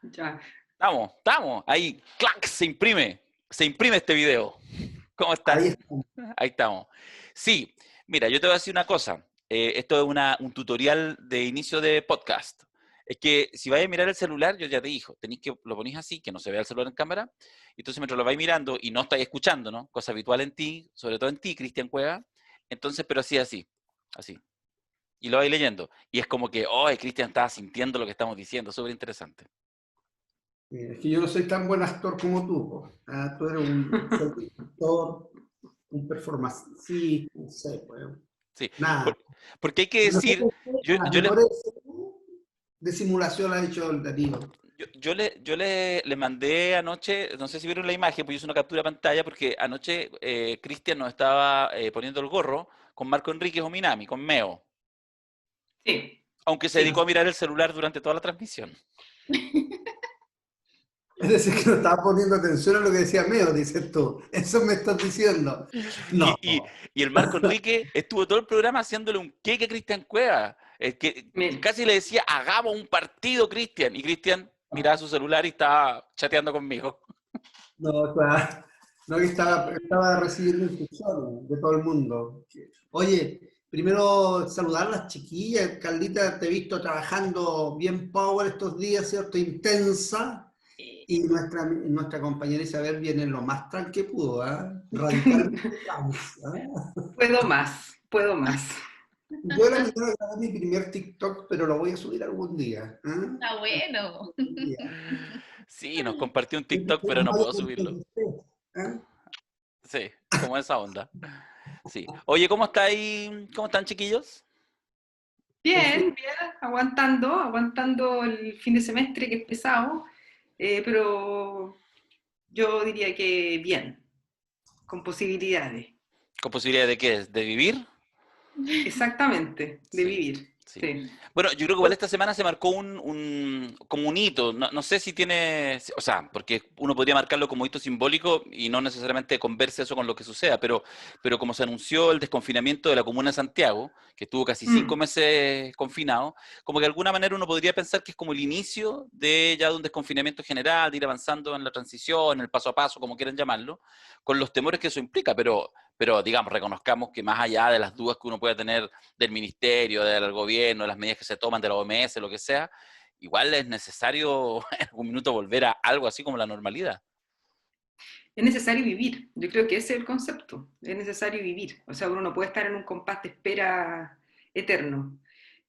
Ya. Estamos. Ahí, ¡clac! Se imprime este video. ¿Cómo están? Ahí está. Ahí estamos. Sí, mira, yo te voy a decir una cosa. Esto es un tutorial de inicio de podcast. Es que si vais a mirar el celular, yo ya te dije, tenéis que lo ponéis así, que no se vea el celular en cámara. Entonces, mientras lo vais mirando y no estáis escuchando, ¿no? Cosa habitual en ti, sobre todo en ti, Cristian Cueva. Entonces, pero así. Y lo vais leyendo. Y es como que, oh, Cristian estaba sintiendo lo que estamos diciendo. Súper interesante. Es que yo no soy tan buen actor como tú, po. Tú eres un actor, un performance. Sí, no sé, pues. Sí, Nada. porque hay que No sé decir, por qué, yo, las yo le, mejores de simulación ha hecho el Danilo. yo le mandé anoche, no sé si vieron la imagen, pues yo hice una captura de pantalla porque anoche Cristian nos estaba poniendo el gorro con Marco Enríquez o Minami, con Meo, Sí, aunque se dedicó sí. a mirar el celular durante toda la transmisión. Es decir, que no estaba poniendo atención a lo que decía Meo, dices tú. Eso me estás diciendo. No. Y el Marco Enrique estuvo todo el programa haciéndole un queque a Cristian Cueva, que Mira, casi le decía, hagamos un partido, Cristian, y Cristian miraba su celular y estaba chateando conmigo. No, claro. No, que estaba recibiendo instrucciones de todo el mundo. Oye, primero saludar a las chiquillas. Carlita, te he visto trabajando bien power estos días, ¿cierto? Intensa. Y nuestra compañera Isabel viene lo más tranqui que pudo, ¿ah? Radicalmente trans, ¿ah? puedo más. Yo de la mañana grabé mi primer TikTok, pero lo voy a subir algún día. ¿Ah? Está bueno. Algún día. Sí, nos compartió un TikTok, pero no puedo subirlo. ¿Ah? Sí, como esa onda. Sí. Oye, ¿cómo estáis? ¿Cómo están, chiquillos? Bien, aguantando el fin de semestre que es pesado, pero yo diría que bien, con posibilidades. ¿Con posibilidad de qué? ¿De vivir? Exactamente, de Sí, vivir. sí. Sí. Bueno, yo creo que igual esta semana se marcó como un hito. No sé si tiene, o sea, porque uno podría marcarlo como hito simbólico y no necesariamente converse eso con lo que suceda, pero como se anunció el desconfinamiento de la Comuna de Santiago, que estuvo casi 5 meses confinado, como que de alguna manera uno podría pensar que es como el inicio de ya de un desconfinamiento general, de ir avanzando en la transición, en el paso a paso, como quieran llamarlo, con los temores que eso implica, pero digamos, reconozcamos que más allá de las dudas que uno pueda tener del ministerio, del gobierno, de las medidas que se toman de la OMS, lo que sea, igual es necesario en algún minuto volver a algo así como la normalidad. Es necesario vivir, yo creo que ese es el concepto, es necesario vivir, o sea, uno no puede estar en un compás de espera eterno.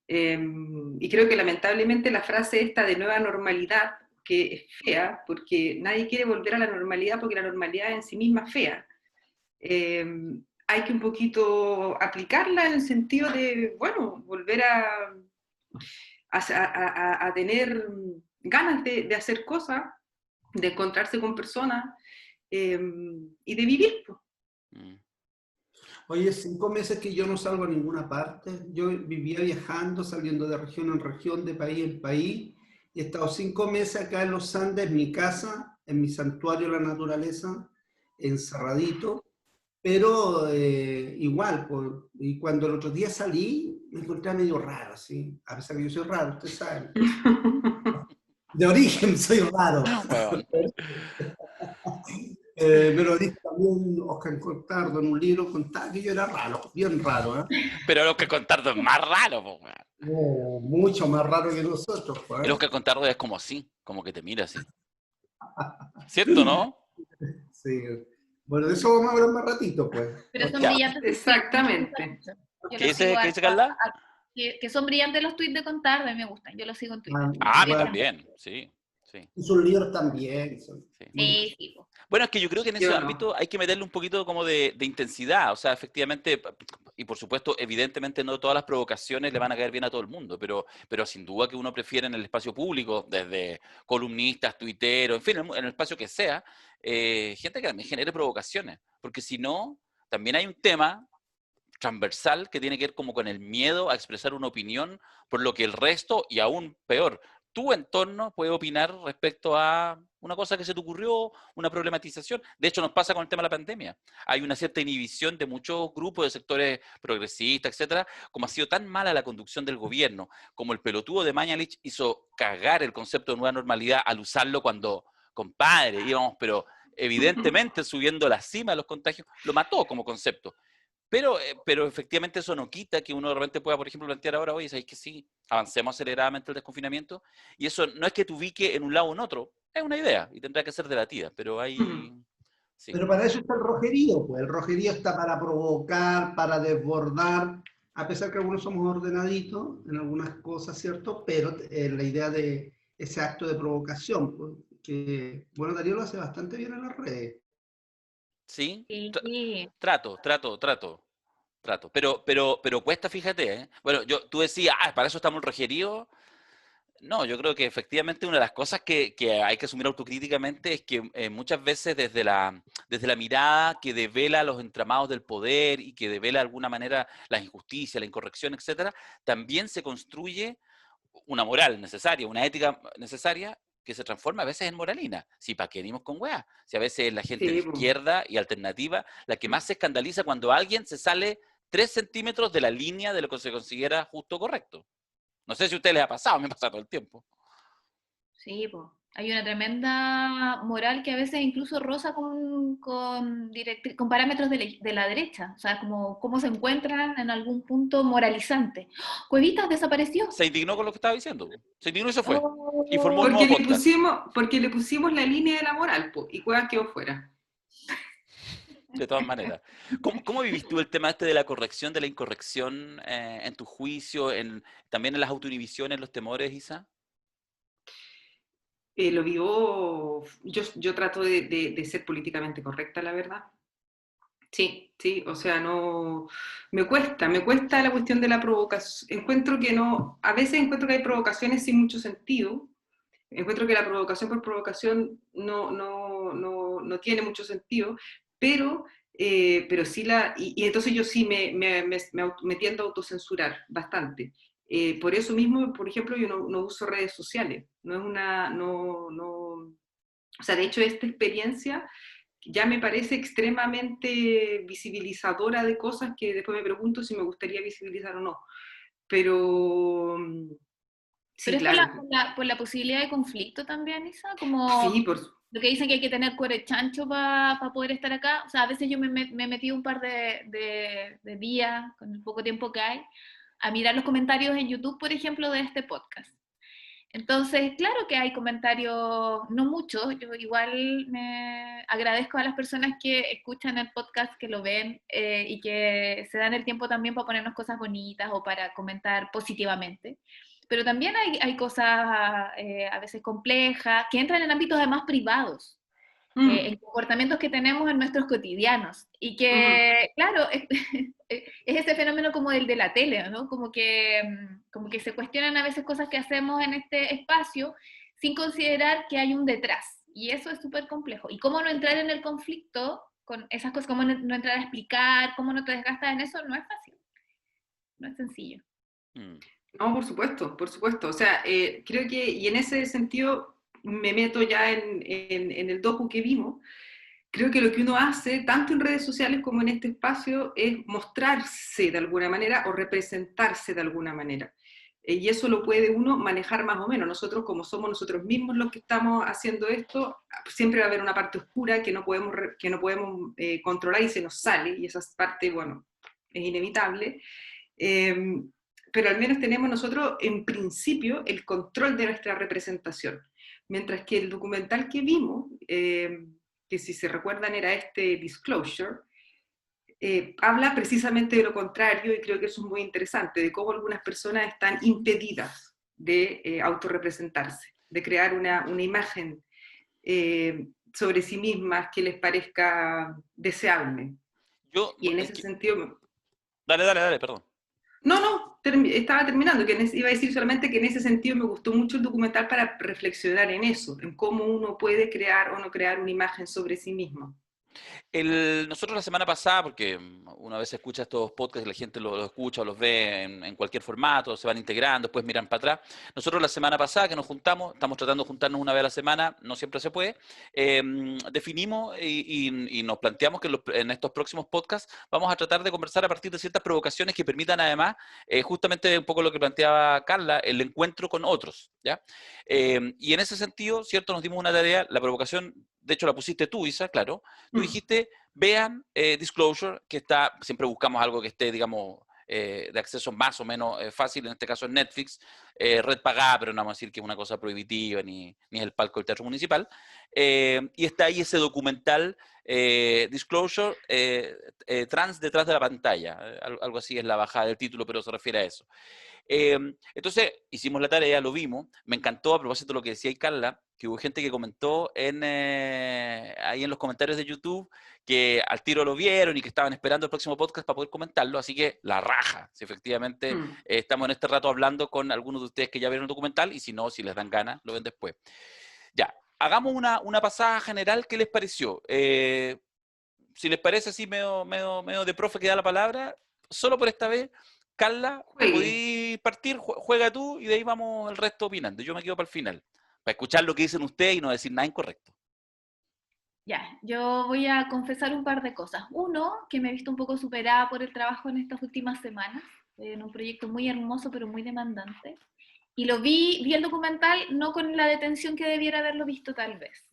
Y creo que lamentablemente la frase esta de nueva normalidad, que es fea, porque nadie quiere volver a la normalidad porque la normalidad en sí misma es fea. Eh, Hay que un poquito aplicarla en el sentido de, bueno, volver a tener ganas de hacer cosas, de encontrarse con personas y de vivir. Mm. Oye, 5 meses que yo no salgo a ninguna parte. Yo vivía viajando, saliendo de región en región, de país en país. Y he estado 5 meses acá en los Andes, en mi casa, en mi santuario de la naturaleza, encerradito. Pero igual, y cuando el otro día salí, me encontré medio raro, ¿sí? A pesar que yo soy raro, ustedes saben. De origen soy raro. Bueno, Me lo dijo también Oscar Cortardo en un libro, contaba que yo era raro, bien raro, ¿eh? pero el Oscar Contardo es más raro, po, weón. Mucho más raro que nosotros, El pues. Oscar Contardo es como así, como que te mira así. ¿Cierto, no? Sí. Bueno, de eso vamos a hablar más ratito, pues. Pero son Ya. brillantes. Exactamente. Yo ¿Qué los sigo dice, qué dice Carla? que son brillantes los tweets de Contar, a mí me gustan. Yo los sigo en Twitter. Ah, a mí Igual, también, sí, sí, y sus libros también son sí. muy Sí, sí, po. Bueno, es que yo creo que en ese Yo ámbito no. hay que meterle un poquito como de intensidad, o sea, efectivamente, y por supuesto, evidentemente no todas las provocaciones le van a caer bien a todo el mundo, pero sin duda que uno prefiere en el espacio público, desde columnistas, tuiteros, en fin, en el espacio que sea, gente que también genere provocaciones, porque si no, también hay un tema transversal que tiene que ver como con el miedo a expresar una opinión por lo que el resto, y aún peor, tu entorno puede opinar respecto a una cosa que se te ocurrió, una problematización. De hecho, nos pasa con el tema de la pandemia. Hay una cierta inhibición de muchos grupos de sectores progresistas, etcétera, como ha sido tan mala la conducción del gobierno, como el pelotudo de Mañalich hizo cagar el concepto de nueva normalidad al usarlo cuando, compadre, íbamos, pero evidentemente subiendo a la cima de los contagios, lo mató como concepto. Pero efectivamente eso no quita que uno de repente pueda, por ejemplo, plantear ahora, oye, ¿sabéis que sí? Avancemos aceleradamente el desconfinamiento. Y eso no es que te ubique en un lado o en otro, es una idea y tendrá que ser debatida, pero hay... Sí. Pero para eso está el rojerío, pues el rojerío está para provocar, para desbordar, a pesar que algunos somos ordenaditos en algunas cosas, ¿cierto? Pero la idea de ese acto de provocación, pues, que, bueno, Darío lo hace bastante bien en las redes. ¿Sí? Sí. Trato. Pero cuesta, fíjate, ¿eh? Bueno, tú decías, para eso estamos en rojerío. No, yo creo que efectivamente una de las cosas que hay que asumir autocríticamente es que muchas veces desde la mirada que devela los entramados del poder y que devela de alguna manera la injusticia, la incorrección, etcétera, también se construye una moral necesaria, una ética necesaria que se transforma a veces en moralina. Si para qué venimos con weá. Si a veces la gente de Sí, po. izquierda y alternativa la que más se escandaliza cuando alguien se sale 3 centímetros de la línea de lo que se considera justo o correcto. No sé si a ustedes les ha pasado, me pasa todo el tiempo. Sí, pues. Hay una tremenda moral que a veces incluso roza con parámetros de la derecha. O sea, como cómo se encuentran en algún punto moralizante. Cuevitas desapareció. Se indignó con lo que estaba diciendo. Se indignó y se fue. Y formó un Oh, nuevo podcast. Porque le pusimos la línea de la moral, po, y Cuevas quedó fuera. De todas maneras. ¿Cómo vivís tú el tema este de la corrección, de la incorrección en tu juicio, también en las autoinhibiciones, los temores, Isa? Lo vivo, yo trato de ser políticamente correcta, la verdad. Sí, sí, o sea, no, me cuesta la cuestión de la provocación. Encuentro que no, a veces encuentro que hay provocaciones sin mucho sentido. Encuentro que la provocación por provocación no tiene mucho sentido, pero sí y entonces yo sí me tiendo a autocensurar bastante. Por eso mismo, por ejemplo, yo no uso redes sociales. No es una, o sea, de hecho esta experiencia ya me parece extremadamente visibilizadora de cosas que después me pregunto si me gustaría visibilizar o no. Pero pero sí, es claro. por la posibilidad de conflicto también, Isa, como Sí, lo que dicen que hay que tener cuero chancho para poder estar acá. O sea, a veces yo me he metido un par de días, con el poco tiempo que hay, a mirar los comentarios en YouTube, por ejemplo, de este podcast. Entonces, claro que hay comentarios, no muchos, yo igual me agradezco a las personas que escuchan el podcast, que lo ven y que se dan el tiempo también para ponernos cosas bonitas o para comentar positivamente. Pero también hay cosas a veces complejas que entran en ámbitos además privados, en comportamientos que tenemos en nuestros cotidianos. Y que, claro, es ese fenómeno como el de la tele, ¿no? Como que se cuestionan a veces cosas que hacemos en este espacio sin considerar que hay un detrás. Y eso es súper complejo. Y cómo no entrar en el conflicto con esas cosas, cómo no entrar a explicar, cómo no te desgastas en eso, no es fácil. No es sencillo. No, por supuesto, por supuesto. O sea, creo que, y en ese sentido me meto ya en el docu que vimos, creo que lo que uno hace, tanto en redes sociales como en este espacio, es mostrarse de alguna manera o representarse de alguna manera. Y eso lo puede uno manejar más o menos. Nosotros, como somos nosotros mismos los que estamos haciendo esto, siempre va a haber una parte oscura que no podemos controlar y se nos sale, y esa parte, bueno, es inevitable. Pero al menos tenemos nosotros, en principio, el control de nuestra representación. Mientras que el documental que vimos, que si se recuerdan era este Disclosure, habla precisamente de lo contrario, y creo que eso es muy interesante, de cómo algunas personas están impedidas de autorrepresentarse, de crear una imagen sobre sí mismas que les parezca deseable. Y en ese sentido... Dale, perdón. No, estaba terminando, que iba a decir solamente que en ese sentido me gustó mucho el documental para reflexionar en eso, en cómo uno puede crear o no crear una imagen sobre sí mismo. Nosotros la semana pasada, porque una vez escucha estos podcasts y la gente lo escucha o los ve en cualquier formato, se van integrando, después miran para atrás. Nosotros la semana pasada que nos juntamos, estamos tratando de juntarnos una vez a la semana, no siempre se puede, definimos y nos planteamos que en estos próximos podcasts vamos a tratar de conversar a partir de ciertas provocaciones que permitan además, justamente un poco lo que planteaba Carla, el encuentro con otros, ¿ya? Y en ese sentido, ¿cierto? Nos dimos una tarea, la provocación, de hecho la pusiste tú, Isa, claro. Tú dijiste, vean Disclosure, que está, siempre buscamos algo que esté, digamos, de acceso más o menos fácil, en este caso es Netflix, red pagada, pero no vamos a decir que es una cosa prohibitiva, ni es el palco del Teatro Municipal. Y está ahí ese documental, Disclosure, trans detrás de la pantalla, algo así es la bajada del título, pero se refiere a eso. Entonces, hicimos la tarea, lo vimos, me encantó a propósito de lo que decía Carla, que hubo gente que comentó ahí en los comentarios de YouTube que al tiro lo vieron y que estaban esperando el próximo podcast para poder comentarlo, así que la raja, si efectivamente estamos en este rato hablando con algunos de ustedes que ya vieron el documental y si no, si les dan ganas, lo ven después. Ya, hagamos una pasada general, ¿qué les pareció? Si les parece así medio de profe que da la palabra, solo por esta vez, Carla, podéis partir, juega tú y de ahí vamos el resto opinando. Yo me quedo para el final, para escuchar lo que dicen ustedes y no decir nada incorrecto. Ya, yo voy a confesar un par de cosas. Uno, que me he visto un poco superada por el trabajo en estas últimas semanas, en un proyecto muy hermoso pero muy demandante. Y vi el documental no con la detención que debiera haberlo visto tal vez.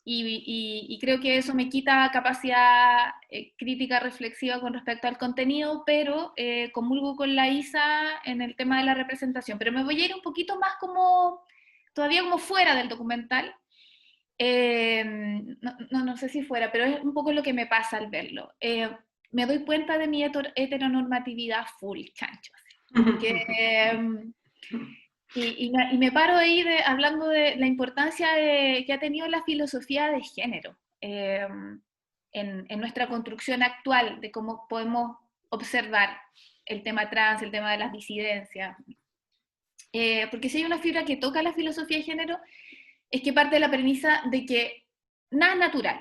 Y creo que eso me quita capacidad crítica reflexiva con respecto al contenido, pero comulgo con la Isa en el tema de la representación. Pero me voy a ir un poquito más todavía como fuera del documental. No sé si fuera, pero es un poco lo que me pasa al verlo. Me doy cuenta de mi heteronormatividad full, chancho. Y me paro ahí hablando de la importancia que ha tenido la filosofía de género en nuestra construcción actual, de cómo podemos observar el tema trans, el tema de las disidencias. Porque si hay una fibra que toca la filosofía de género, es que parte de la premisa de que nada es natural.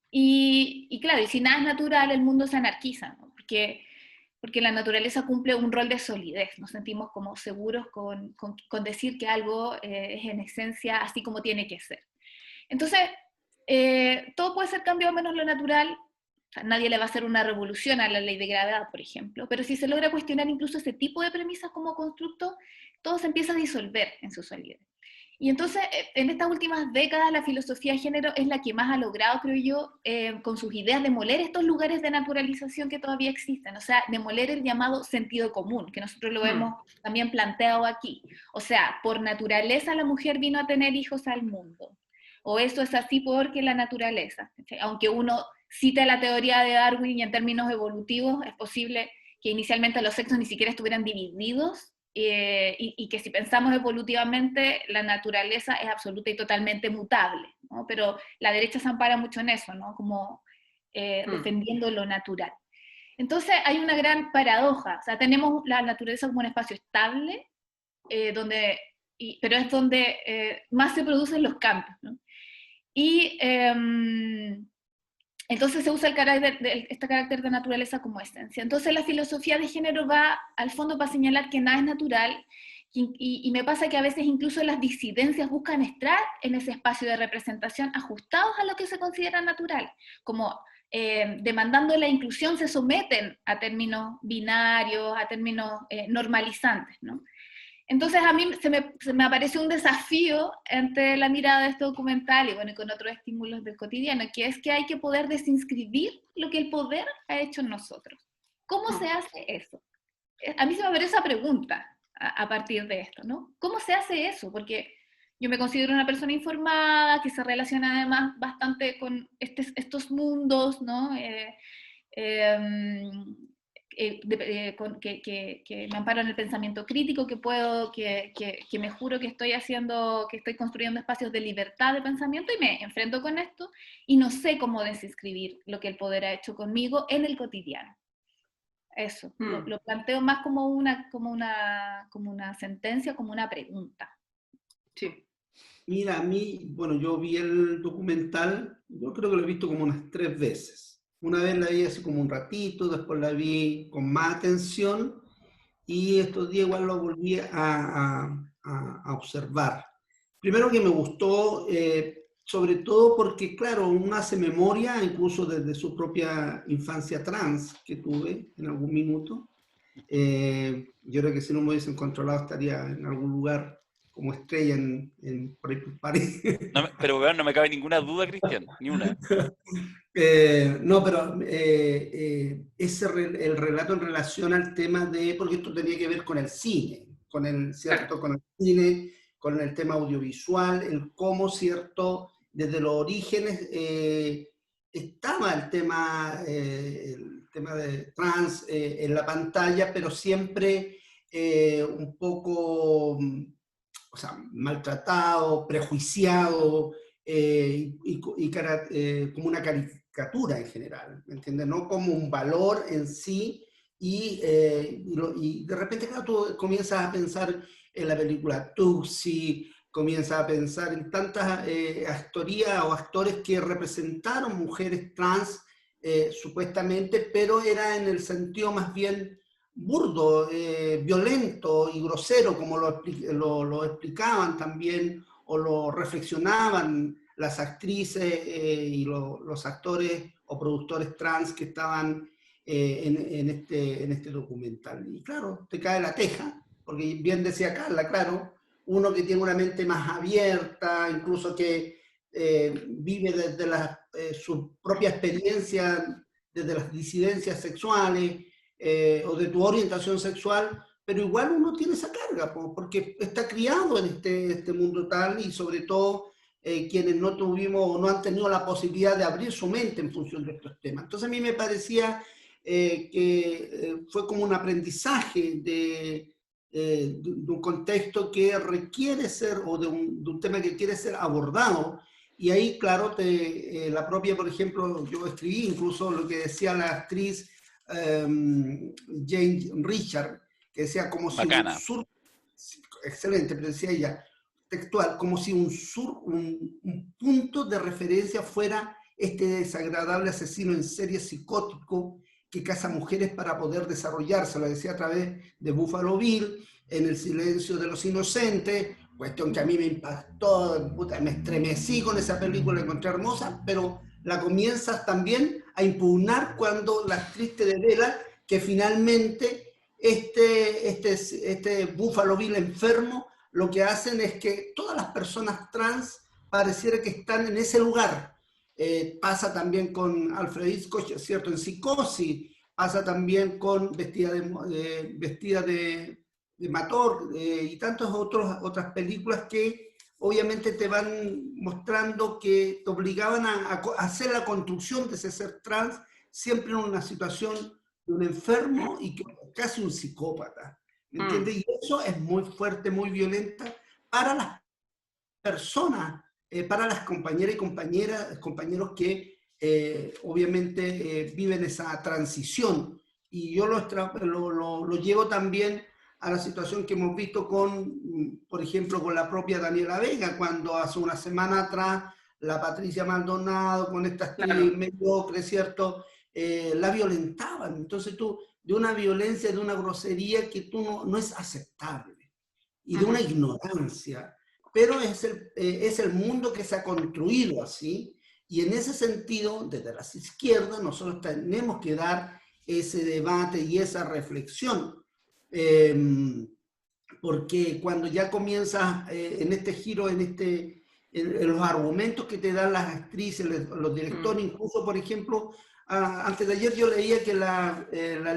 Y claro, y si nada es natural, el mundo se anarquiza, ¿no? Porque la naturaleza cumple un rol de solidez, nos sentimos como seguros con decir que algo es en esencia así como tiene que ser. Entonces, todo puede ser cambiado menos lo natural, o sea, nadie le va a hacer una revolución a la ley de gravedad, por ejemplo, pero si se logra cuestionar incluso ese tipo de premisas como constructo, todo se empieza a disolver en su solidez. Y entonces, en estas últimas décadas, la filosofía de género es la que más ha logrado, creo yo, con sus ideas, demoler estos lugares de naturalización que todavía existen, o sea, demoler el llamado sentido común, que nosotros lo hemos también planteado aquí. O sea, por naturaleza la mujer vino a tener hijos al mundo, o eso es así porque la naturaleza. Aunque uno cite la teoría de Darwin y en términos evolutivos, es posible que inicialmente los sexos ni siquiera estuvieran divididos, y que si pensamos evolutivamente, la naturaleza es absoluta y totalmente mutable, ¿no? Pero la derecha se ampara mucho en eso, ¿no? Como defendiendo lo natural. Entonces hay una gran paradoja, o sea, tenemos la naturaleza como un espacio estable, pero es donde más se producen los cambios, ¿no? Y entonces se usa este carácter de naturaleza como esencia. Entonces la filosofía de género va al fondo para señalar que nada es natural, y me pasa que a veces incluso las disidencias buscan estar en ese espacio de representación ajustados a lo que se considera natural, como demandando la inclusión se someten a términos binarios, a términos normalizantes, ¿no? Entonces a mí se me apareció un desafío ante la mirada de este documental y bueno, y con otros estímulos del cotidiano, que es que hay que poder desinscribir lo que el poder ha hecho en nosotros. ¿Cómo se hace eso? A mí se me abrió esa pregunta a partir de esto, ¿no? ¿Cómo se hace eso? Porque yo me considero una persona informada, que se relaciona además bastante con estos mundos, ¿no? Que me amparo en el pensamiento crítico, que me juro que estoy construyendo espacios de libertad de pensamiento y me enfrento con esto y no sé cómo desinscribir lo que el poder ha hecho conmigo en el cotidiano. Eso, lo planteo más como una sentencia, como una pregunta. Sí. Mira, a mí, bueno, yo vi el documental, yo creo que lo he visto como unas 3 veces. Una vez la vi así como un ratito, después la vi con más atención y estos días igual lo volví a observar. Primero que me gustó, sobre todo porque, claro, uno hace memoria incluso desde su propia infancia trans que tuve en algún minuto. Yo creo que si no me hubiesen controlado estaría en algún lugar como estrella por ahí por París. Pero weón, no me cabe ninguna duda, Cristian, ni una. No, pero el relato en relación al tema de, porque esto tenía que ver con el cine, con el, Claro. ¿cierto? Con el cine, con el tema audiovisual, el cómo, ¿cierto? Desde los orígenes estaba el tema de trans en la pantalla, pero siempre un poco, o sea, maltratado, prejuiciado, como una caricatura en general, ¿me entiendes? No como un valor en sí, y de repente, claro, tú comienzas a pensar en la película Tuxi, comienzas a pensar en tantas actorías o actores que representaron mujeres trans, supuestamente, pero era en el sentido más bien burdo, violento y grosero, como lo explicaban también o lo reflexionaban las actrices y los actores o productores trans que estaban en este documental. Y claro, te cae la teja, porque bien decía Carla, claro, uno que tiene una mente más abierta, incluso que vive desde su propia experiencia, desde las disidencias sexuales o de tu orientación sexual, pero igual uno tiene esa carga, porque está criado en este mundo tal y sobre todo quienes no tuvimos o no han tenido la posibilidad de abrir su mente en función de estos temas. Entonces a mí me parecía que fue como un aprendizaje de un contexto que requiere ser, o de un tema que quiere ser abordado. Y ahí, claro, la propia, por ejemplo, yo escribí incluso lo que decía la actriz Jane Richard, que decía como si un Bacana. sur, excelente, pero decía ella, textual, como si un punto de referencia fuera este desagradable asesino en serie psicótico que caza mujeres para poder desarrollarse, lo decía a través de Buffalo Bill, en El silencio de los inocentes, cuestión que a mí me impactó, puta, me estremecí con esa película, la encontré hermosa, pero la comienzas también a impugnar cuando la actriz te devela que finalmente este Buffalo Bill enfermo lo que hacen es que todas las personas trans pareciera que están en ese lugar. Pasa también con Alfred Hitchcock, ¿cierto? En Psicosis, pasa también con Vestida de Mator y tantas otras películas que obviamente te van mostrando que te obligaban a hacer la construcción de ese ser trans siempre en una situación de un enfermo y que casi un psicópata. ¿Me entiendes? Y eso es muy fuerte, muy violenta para las personas, para las compañeras y compañeros que obviamente viven esa transición. Y yo lo llevo también a la situación que hemos visto con, por ejemplo, con la propia Daniela Vega, cuando hace una semana atrás la Patricia Maldonado, con esta actriz Claro. mediocre, ¿cierto? La violentaban. Entonces tú, de una violencia, de una grosería que tú no es aceptable y de una ignorancia, pero es el mundo que se ha construido así, y en ese sentido, desde las izquierdas, nosotros tenemos que dar ese debate y esa reflexión, porque cuando ya comienza en este giro, en los argumentos que te dan las actrices, los directores, incluso, por ejemplo, antes de ayer yo leía que la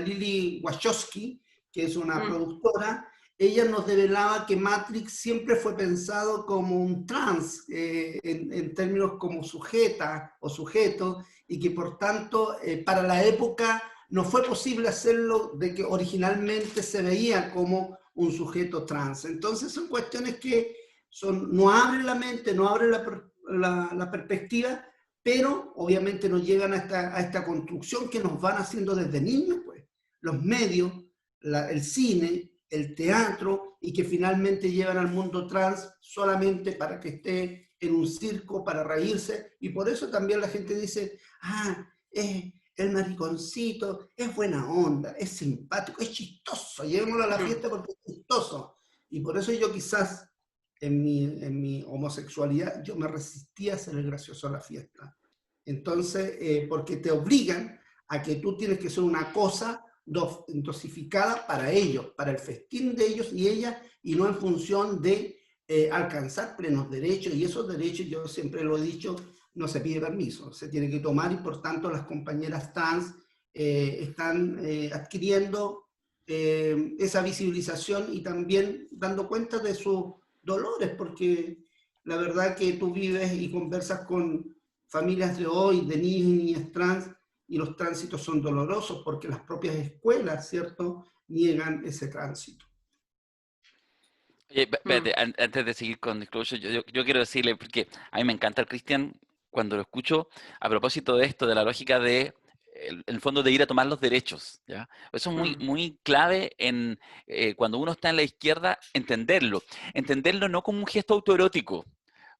Lily Wachowski, que es una productora, ella nos develaba que Matrix siempre fue pensado como un trans, en términos como sujeta o sujeto, y que por tanto para la época no fue posible hacerlo de que originalmente se veía como un sujeto trans. Entonces son cuestiones que no abren la mente, no abren la perspectiva, pero obviamente nos llegan a esta construcción que nos van haciendo desde niños, pues. Los medios, el cine, el teatro y que finalmente llevan al mundo trans solamente para que esté en un circo, para reírse. Y por eso también la gente dice, ah, el mariconcito es buena onda, es simpático, es chistoso, llevémoslo a la fiesta porque es chistoso. Y por eso yo quizás en mi homosexualidad yo me resistía a ser el gracioso a la fiesta. Entonces, porque te obligan a que tú tienes que ser una cosa dosificada para ellos, para el festín de ellos y ellas, y no en función de alcanzar plenos derechos. Y esos derechos, yo siempre lo he dicho, no se pide permiso, se tiene que tomar, y por tanto las compañeras trans están adquiriendo esa visibilización y también dando cuenta de sus dolores, porque la verdad que tú vives y conversas con familias de hoy, de niños y niñas trans, y los tránsitos son dolorosos porque las propias escuelas, ¿cierto?, niegan ese tránsito. Oye, espérate, antes de seguir con Disclosure, yo quiero decirle, porque a mí me encanta el Cristian cuando lo escucho, a propósito de esto, de la lógica de, en el fondo, de ir a tomar los derechos, ¿ya? Eso es muy, muy clave en, cuando uno está en la izquierda, entenderlo no como un gesto autoerótico,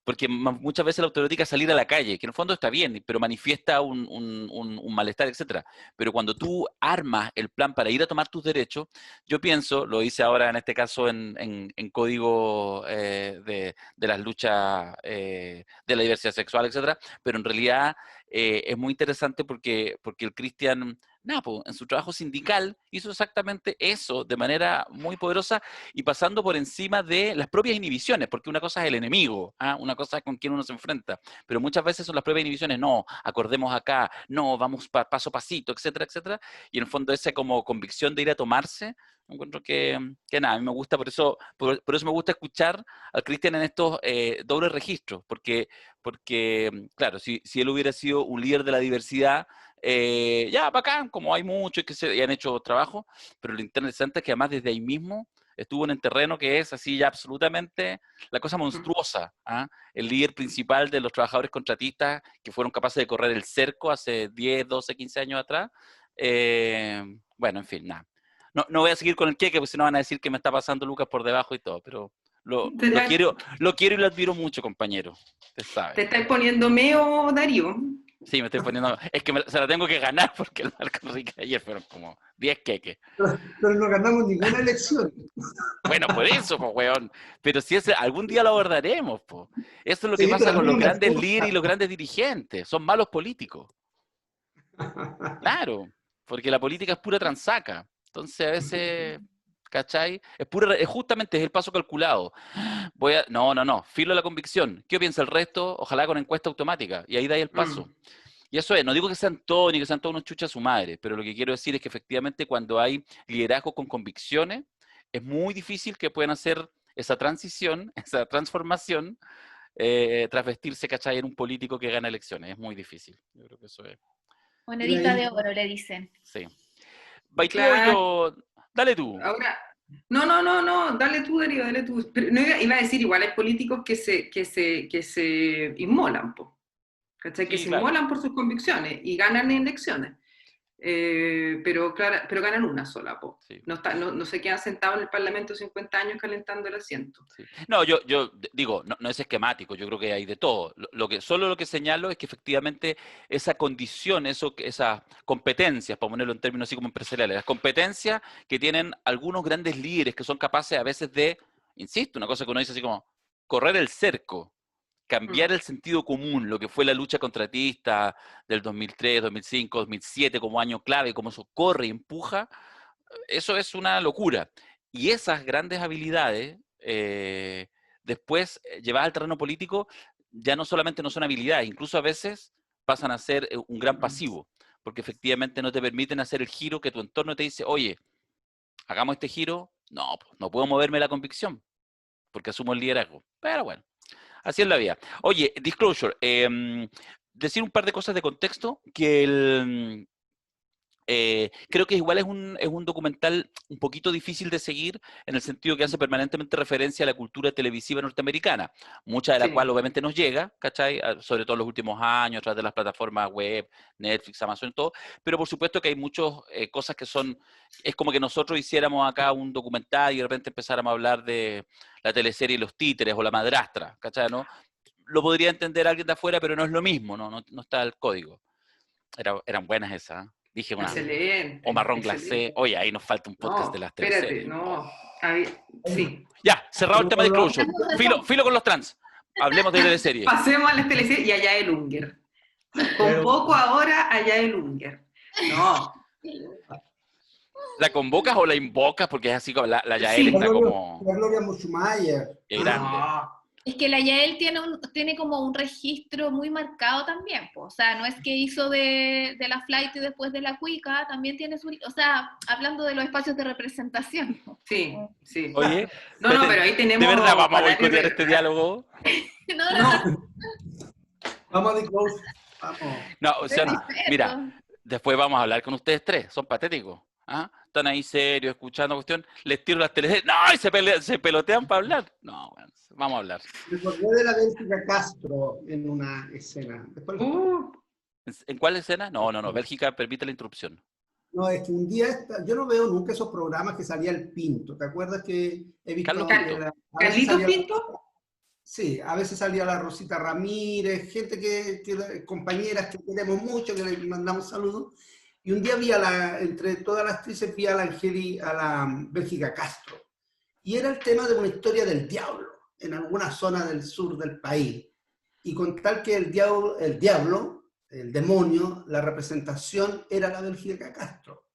porque muchas veces la autoerótica es salir a la calle, que en el fondo está bien, pero manifiesta un malestar, etcétera. Pero cuando tú armas el plan para ir a tomar tus derechos, yo pienso, lo hice ahora en este caso en código de las luchas de la diversidad sexual, etcétera, pero en realidad es muy interesante porque el Cristian, nada, pues, en su trabajo sindical hizo exactamente eso de manera muy poderosa y pasando por encima de las propias inhibiciones, porque una cosa es el enemigo, ¿ah? Una cosa es con quien uno se enfrenta, pero muchas veces son las propias inhibiciones, no, acordemos acá, no, vamos paso a pasito, etcétera, etcétera, y en el fondo esa como convicción de ir a tomarse, encuentro que nada, a mí me gusta, por eso me gusta escuchar al Cristian en estos dobles registros, porque claro, si él hubiera sido un líder de la diversidad, ya, bacán, como hay muchos y han hecho trabajo, pero lo interesante es que además desde ahí mismo estuvo en el terreno que es así ya absolutamente la cosa monstruosa, ¿ah? El líder principal de los trabajadores contratistas que fueron capaces de correr el cerco hace 10, 12, 15 años atrás. Bueno, en fin, nada. No voy a seguir con el queque, porque si no van a decir que me está pasando Lucas por debajo y todo, pero lo quiero y lo admiro mucho, compañero. Usted sabe. ¿Te estás poniendo meo, Darío? Sí, me estoy poniendo... Es que se la tengo que ganar porque el Marco Enrique ayer fueron como 10 queques. Pero no ganamos ninguna elección. Bueno, por eso, pues, weón. Pero si algún día lo abordaremos, pues. Eso es lo que Sí, pasa pero con los no me grandes gusta. líderes y los grandes dirigentes. Son malos políticos. Claro, porque la política es pura transaca. Entonces, a veces, ¿cachai? Es justamente el paso calculado. No, filo de la convicción. ¿Qué piensa el resto? Ojalá con encuesta automática. Y ahí da el paso. Y eso es, no digo que sean todos ni que sean todos unos chuchas a su madre, pero lo que quiero decir es que efectivamente cuando hay liderazgo con convicciones, es muy difícil que puedan hacer esa transición, esa transformación, tras vestirse, ¿cachai?, en un político que gana elecciones. Es muy difícil. Yo creo que eso es. Monedita de oro, le dicen. Sí. ¿Vai tú o Claro. yo? Dale tú. Ahora, no, dale tú, Darío, dale tú. Pero no iba a decir, igual hay políticos que se inmolan, po, ¿cachai? Que Sí, se claro. inmolan por sus convicciones y ganan elecciones. Pero ganan una sola, po. Sí. No se quedan sentados en el Parlamento 50 años calentando el asiento. Sí. No, yo digo, no es esquemático, yo creo que hay de todo. Solo lo que señalo es que efectivamente esa condición, esas competencias, para ponerlo en términos así como empresariales, las competencias que tienen algunos grandes líderes que son capaces a veces de, insisto, una cosa que uno dice así como, correr el cerco, cambiar el sentido común, lo que fue la lucha contratista del 2003, 2005, 2007 como año clave, como eso corre y empuja, eso es una locura. Y esas grandes habilidades, después llevadas al terreno político, ya no solamente no son habilidades, incluso a veces pasan a ser un gran pasivo, porque efectivamente no te permiten hacer el giro que tu entorno te dice, oye, hagamos este giro, no puedo moverme la convicción, porque asumo el liderazgo. Pero bueno, así es la vida. Oye, Disclosure, decir un par de cosas de contexto, que Creo que igual es un documental un poquito difícil de seguir en el sentido que hace permanentemente referencia a la cultura televisiva norteamericana, mucha de la cual Sí, obviamente nos llega, ¿cachai? Sobre todo en los últimos años, a través de las plataformas web, Netflix, Amazon y todo, pero por supuesto que hay muchas cosas que son, es como que nosotros hiciéramos acá un documental y de repente empezáramos a hablar de la teleserie Los Títeres o La Madrastra, ¿cachai? ¿No? Lo podría entender alguien de afuera, pero no es lo mismo, no está el código. Eran buenas esas, ¿eh? Dije una, o excelente, marrón glacé. excelente. Oye, ahí nos falta un podcast de No, las espérate, teleseries. no. Oh. Sí. Ya, cerrado el tema de Closure. Hablamos de eso. Filo con los trans. Hablemos de teleseries. Pasemos a las teleseries y allá el Unger. Con poco ahora, allá el Unger. No, ¿La convocas o la invocas? Porque es así como la Yael sí. está como La Gloria Muchmayer. grande. No. Es que la Yael tiene como un registro muy marcado también, po. O sea, no es que hizo de la Flight y después de la Cuica, también tiene su... O sea, hablando de los espacios de representación, po. Sí, sí. Oye, No, pero ahí tenemos... ¿de verdad vamos a para boicotear este diálogo? No, Vamos de close. Vamos. No, o sea, Respeto. mira, después vamos a hablar con ustedes tres. Son patéticos. ¿Ah? Están ahí serios, escuchando cuestión. Les tiro las teleseries. ¡No! Y se pelotean para hablar. No, bueno, vamos a hablar. Me acordé de la Bélgica Castro en una escena. Después ¿En cuál escena? No. Bélgica permite la interrupción. no, es que un día, yo no veo nunca esos programas que salía el Pinto. ¿Te acuerdas que he visto? Carlos que Pinto. a veces ¿Carlitos salía- Pinto? Sí, a veces salía la Rosita Ramírez, gente compañeras que queremos mucho, que les mandamos saludos. Y un día vi entre todas las actrices, vi a la Bélgica Castro. Y era el tema de una historia del diablo, en alguna zona del sur del país. Y con tal que el diablo, el demonio, la representación era la Bélgica Castro.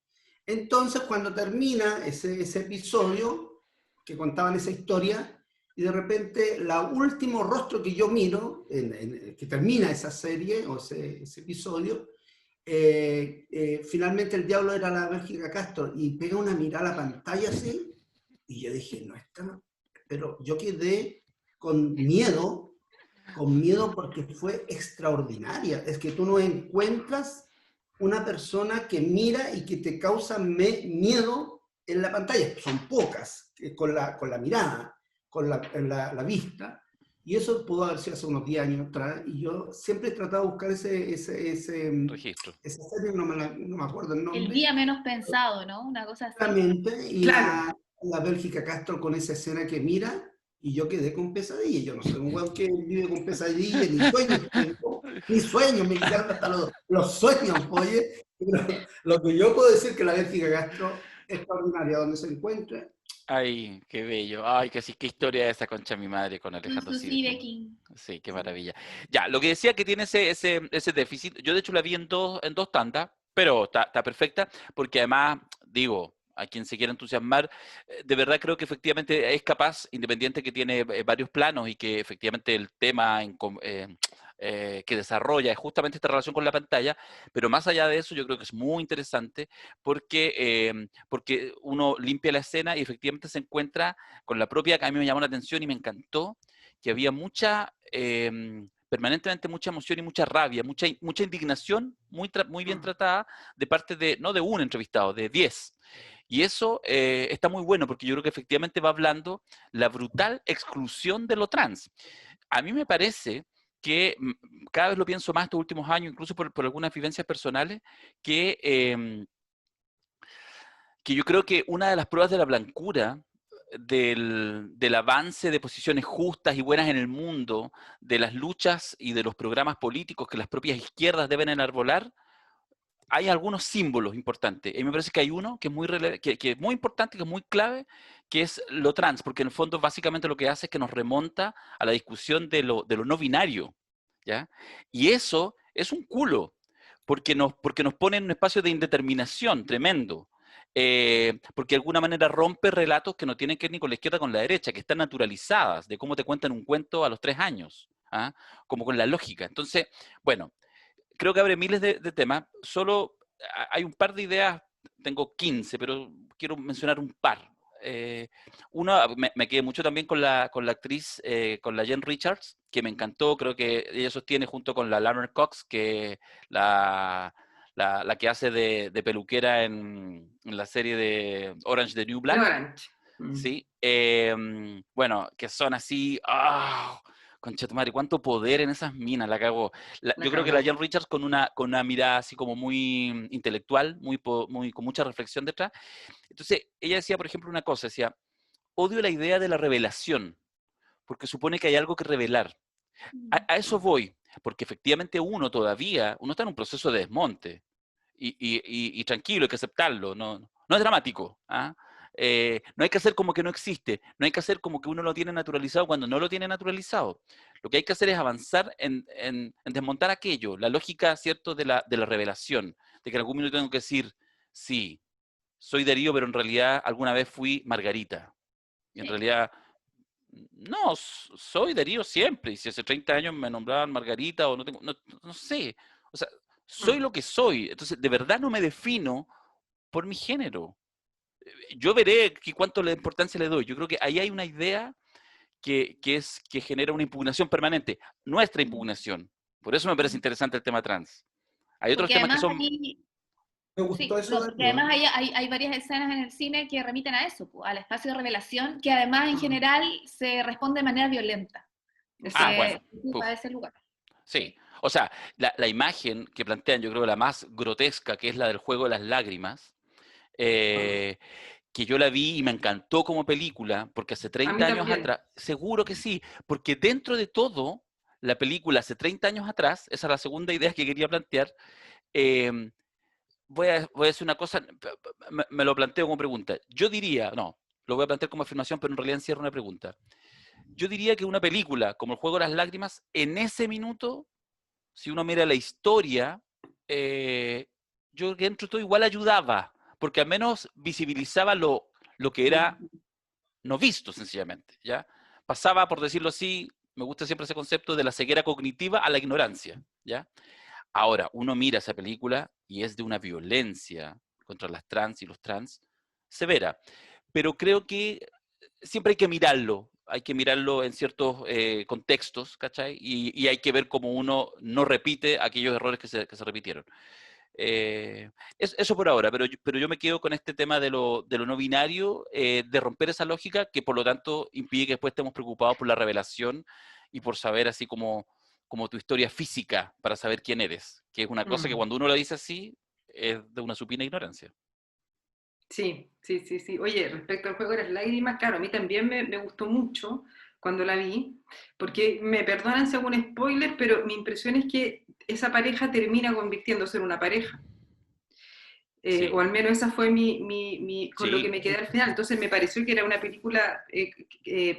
Entonces, cuando termina ese episodio, que contaban esa historia, y de repente, el último rostro que yo miro, que termina esa serie, o ese episodio, finalmente el diablo era la Bélgica Castro, y pega una mirada a la pantalla así, y yo dije, no está, pero yo quedé con miedo porque fue extraordinaria. Es que tú no encuentras una persona que mira y que te causa miedo en la pantalla. Son pocas, con la mirada, con la vista. Y eso pudo haber sido hace unos 10 años atrás. Y yo siempre he tratado de buscar ese Registro. esa serie, no me acuerdo el nombre. El día menos pensado, ¿no? Una cosa así. Exactamente. Y Claro. la Bélgica Castro con esa escena que mira, y yo quedé con pesadilla. Yo no soy un weón que vive con pesadilla, ni sueños, me quitaron hasta los sueños, oye. Pero lo que yo puedo decir que la Bélgica Castro es extraordinaria donde se encuentre. Ay, qué bello. Ay, qué historia es esa, concha de mi madre, con Alejandro Susi Sidekin. King. Sí, qué maravilla. Ya, lo que decía que tiene ese déficit, yo de hecho la vi en dos tandas, pero está perfecta, porque además, digo, a quien se quiera entusiasmar, de verdad creo que efectivamente es capaz, independiente que tiene varios planos y que efectivamente el tema que desarrolla es justamente esta relación con la pantalla, pero más allá de eso yo creo que es muy interesante porque uno limpia la escena y efectivamente se encuentra con la propia, que a mí me llamó la atención y me encantó, que había permanentemente mucha emoción y mucha rabia, mucha indignación muy bien tratada de parte no de un entrevistado, de 10. Y eso está muy bueno porque yo creo que efectivamente va hablando la brutal exclusión de lo trans. A mí me parece que cada vez lo pienso más estos últimos años, incluso por algunas vivencias personales, que yo creo que una de las pruebas de la blancura del avance de posiciones justas y buenas en el mundo, de las luchas y de los programas políticos que las propias izquierdas deben enarbolar, hay algunos símbolos importantes. Y me parece que hay uno que es muy importante, que es muy clave, que es lo trans, porque en el fondo básicamente lo que hace es que nos remonta a la discusión de lo no binario, ¿ya? Y eso es un culo, porque nos pone en un espacio de indeterminación tremendo. Porque de alguna manera rompe relatos que no tienen que ver ni con la izquierda ni con la derecha, que están naturalizadas, de cómo te cuentan un cuento a los 3 años, ¿ah? Como con la lógica. Entonces, bueno, creo que abre miles de temas. Solo hay un par de ideas, tengo 15, pero quiero mencionar un par. Una, me quedé mucho también con la actriz, con la Jen Richards, que me encantó. Creo que ella sostiene junto con la Laverne Cox que la la que hace de peluquera en la serie de Orange the New De Black, Orange. ¿sí? Bueno, que son así, conchetumare, cuánto poder en esas minas, la cagó. La Yo creo que la cagó. Jen Richards con una mirada así como muy intelectual, con mucha reflexión detrás. Entonces, ella decía, por ejemplo, una cosa, decía, odio la idea de la revelación, porque supone que hay algo que revelar. A eso voy, porque efectivamente uno está en un proceso de desmonte, y tranquilo, hay que aceptarlo, no es dramático. ¿Ah? No hay que hacer como que no existe, no hay que hacer como que uno lo tiene naturalizado cuando no lo tiene naturalizado. Lo que hay que hacer es avanzar en desmontar aquello, la lógica, ¿cierto?, de la revelación, de que en algún minuto tengo que decir, sí, soy Darío, pero en realidad alguna vez fui Margarita. Y en Sí. realidad, no, soy Darío siempre. Y si hace 30 años me nombraban Margarita o no sé. O sea, soy lo que soy. Entonces, de verdad no me defino por mi género. Yo veré cuánto la importancia le doy. Yo creo que ahí hay una idea que genera una impugnación permanente. Nuestra impugnación. Por eso me parece interesante el tema trans. Hay otros Porque temas que además son... ahí, Me gustó sí, eso no, de porque Dios. además hay varias escenas en el cine que remiten a eso, al espacio de revelación, que además en general se responde de manera violenta, Exacto. bueno. porque ocupa Uf, ese lugar. sí. Sí. O sea, la imagen que plantean, yo creo la más grotesca, que es la del juego de las lágrimas, eh, que yo la vi y me encantó como película, porque hace A mí 30 años también. atrás, seguro que sí, porque dentro de todo, la película hace 30 años atrás, esa es la segunda idea que quería plantear, eh, voy a decir una cosa, me lo planteo como pregunta. Yo diría, no, lo voy a plantear como afirmación, pero en realidad encierro una pregunta. Yo diría que una película como El Juego de las Lágrimas, en ese minuto, si uno mira la historia, eh, yo creo que dentro de todo igual ayudaba, porque al menos visibilizaba lo que era no visto, sencillamente, ¿ya? Pasaba, por decirlo así, me gusta siempre ese concepto de la ceguera cognitiva a la ignorancia, ¿ya? Ahora, uno mira esa película y es de una violencia contra las trans y los trans severa, pero creo que siempre hay que mirarlo en ciertos contextos, ¿cachai? Y hay que ver cómo uno no repite aquellos errores que se repitieron. Eso por ahora, pero yo me quedo con este tema de lo no binario, de romper esa lógica que por lo tanto impide que después estemos preocupados por la revelación y por saber así como tu historia física para saber quién eres, que es una cosa que Mm. cuando uno lo dice así es de una supina ignorancia. Sí, sí, sí, sí. Oye, respecto al juego de las lágrimas, claro, a mí también me gustó mucho cuando la vi, porque me perdonan si hago un spoiler, pero mi impresión es que esa pareja termina convirtiéndose en una pareja. O Sí, al menos esa fue con lo que sí, me quedé al final. Entonces me pareció que era una película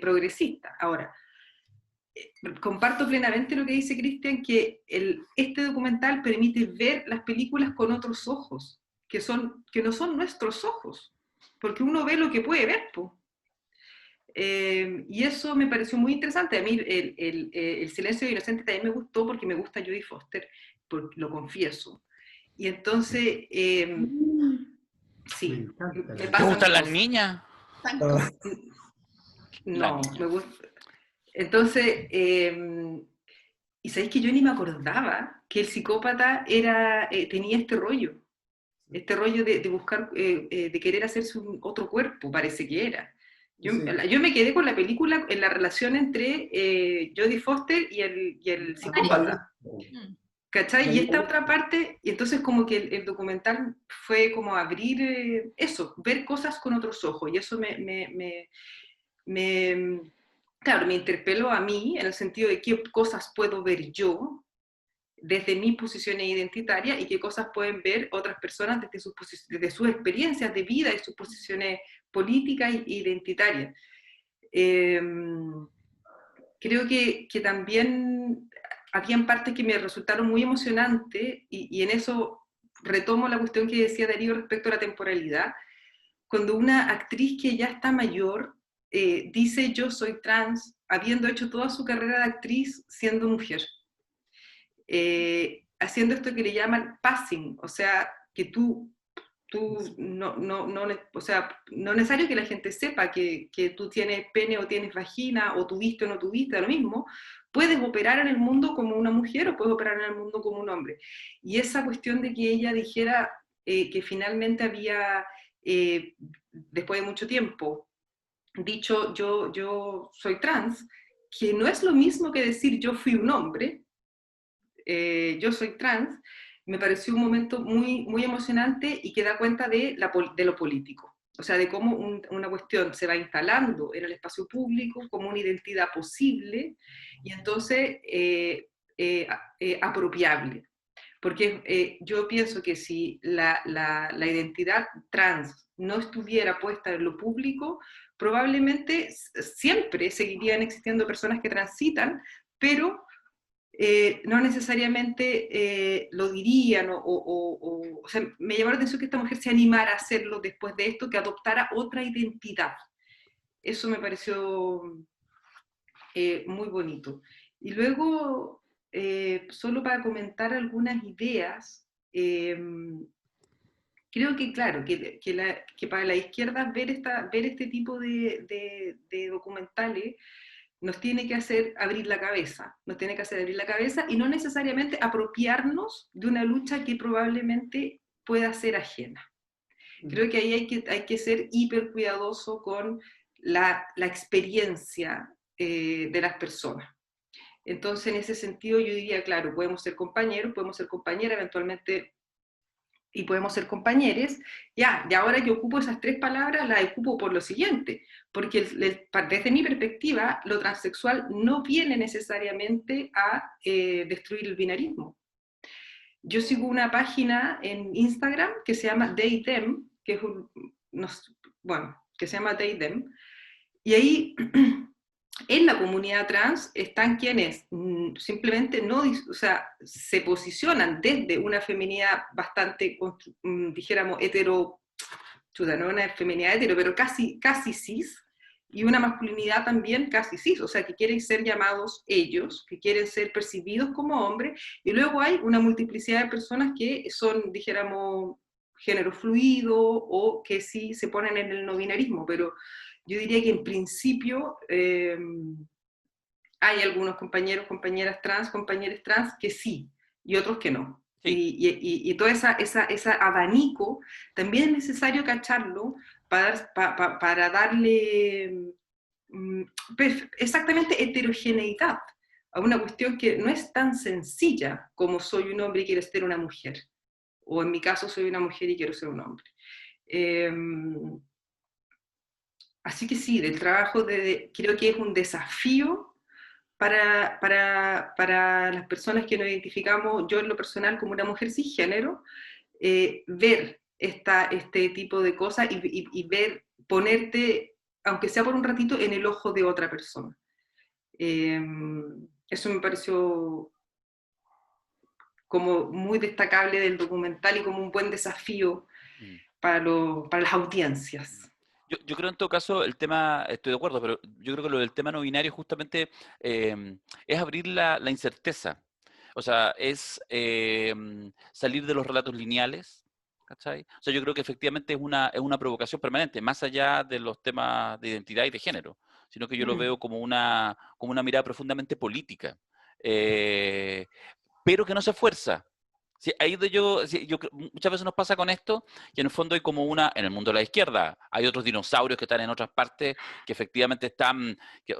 progresista. Ahora, comparto plenamente lo que dice Cristian, que este documental permite ver las películas con otros ojos, que no son nuestros ojos, porque uno ve lo que puede ver, po. Y eso me pareció muy interesante. A mí el Silencio de Inocente también me gustó porque me gusta Jodie Foster, lo confieso. Y entonces, Me sí, encanta me la ¿te pasan gustan las cosas. niñas? Ah, La No, niña. me gusta. Entonces, y sabéis que yo ni me acordaba que el psicópata tenía este rollo de buscar, de querer hacerse otro cuerpo, parece que era. sí. Yo me quedé con la película en la relación entre Jodie Foster y el María. psicópata. ¿Cachai? Y María. esta otra parte, y entonces como que el documental fue como abrir eso, ver cosas con otros ojos, y eso me, claro, me interpeló a mí en el sentido de qué cosas puedo ver yo desde mis posiciones identitarias y qué cosas pueden ver otras personas desde sus experiencias de vida y sus posiciones políticas e identitarias. Eh, Creo que también habían partes que me resultaron muy emocionantes y en eso retomo la cuestión que decía Darío respecto a la temporalidad. Cuando una actriz que ya está mayor dice yo soy trans, habiendo hecho toda su carrera de actriz siendo mujer, haciendo esto que le llaman passing, o sea, que tú O sea, no es necesario que la gente sepa que tú tienes pene o tienes vagina, o tuviste o no tuviste, lo mismo. Puedes operar en el mundo como una mujer o puedes operar en el mundo como un hombre. Y esa cuestión de que ella dijera que finalmente había, después de mucho tiempo, dicho yo soy trans, que no es lo mismo que decir yo fui un hombre, yo soy trans, me pareció un momento muy, muy emocionante y que da cuenta de lo político. O sea, de cómo una cuestión se va instalando en el espacio público como una identidad posible y entonces apropiable. Porque yo pienso que si la identidad trans no estuviera puesta en lo público, probablemente siempre seguirían existiendo personas que transitan, pero no necesariamente lo dirían o sea, me llamó la atención que esta mujer se animara a hacerlo después de esto, que adoptara otra identidad. Eso me pareció muy bonito. Y luego, solo para comentar algunas ideas, creo que, claro, que para la izquierda ver este tipo de documentales nos tiene que hacer abrir la cabeza, nos tiene que hacer abrir la cabeza y no necesariamente apropiarnos de una lucha que probablemente pueda ser ajena. Creo que ahí hay que ser hiper cuidadoso con la experiencia de las personas. Entonces, en ese sentido, yo diría, claro, podemos ser compañeros, podemos ser compañeras, eventualmente, y podemos ser compañeros, ya, y ahora que ocupo esas tres palabras, las ocupo por lo siguiente, porque desde mi perspectiva, lo transexual no viene necesariamente a destruir el binarismo. Yo sigo una página en Instagram que se llama They Them, que es bueno, que se llama They Them, y ahí en la comunidad trans están quienes simplemente no, o sea, se posicionan desde una feminidad bastante, dijéramos, no una feminidad hetero, pero casi cis, y una masculinidad también casi cis, o sea, que quieren ser llamados ellos, que quieren ser percibidos como hombres, y luego hay una multiplicidad de personas que son, dijéramos, género fluido, o que sí se ponen en el no binarismo, pero yo diría que en principio hay algunos compañeros, compañeras trans, compañeros trans que sí, y otros que no. Sí. Y todo ese abanico también es necesario cacharlo para darle exactamente heterogeneidad a una cuestión que no es tan sencilla como soy un hombre y quiero ser una mujer, o en mi caso soy una mujer y quiero ser un hombre. Así que sí, del trabajo creo que es un desafío para las personas que nos identificamos, yo en lo personal como una mujer cisgénero, ver este tipo de cosas y ver, ponerte, aunque sea por un ratito, en el ojo de otra persona. Eso me pareció como muy destacable del documental y como un buen desafío para las audiencias. Yo creo en todo caso el tema, estoy de acuerdo, pero yo creo que lo del tema no binario justamente es abrir la incerteza. O sea, es salir de los relatos lineales, ¿cachai? O sea, yo creo que efectivamente es una provocación permanente, más allá de los temas de identidad y de género, sino que yo lo veo como una mirada profundamente política, pero que no se esfuerza. Sí, ahí muchas veces nos pasa con esto, que en el fondo hay como en el mundo de la izquierda, hay otros dinosaurios que están en otras partes, que efectivamente están,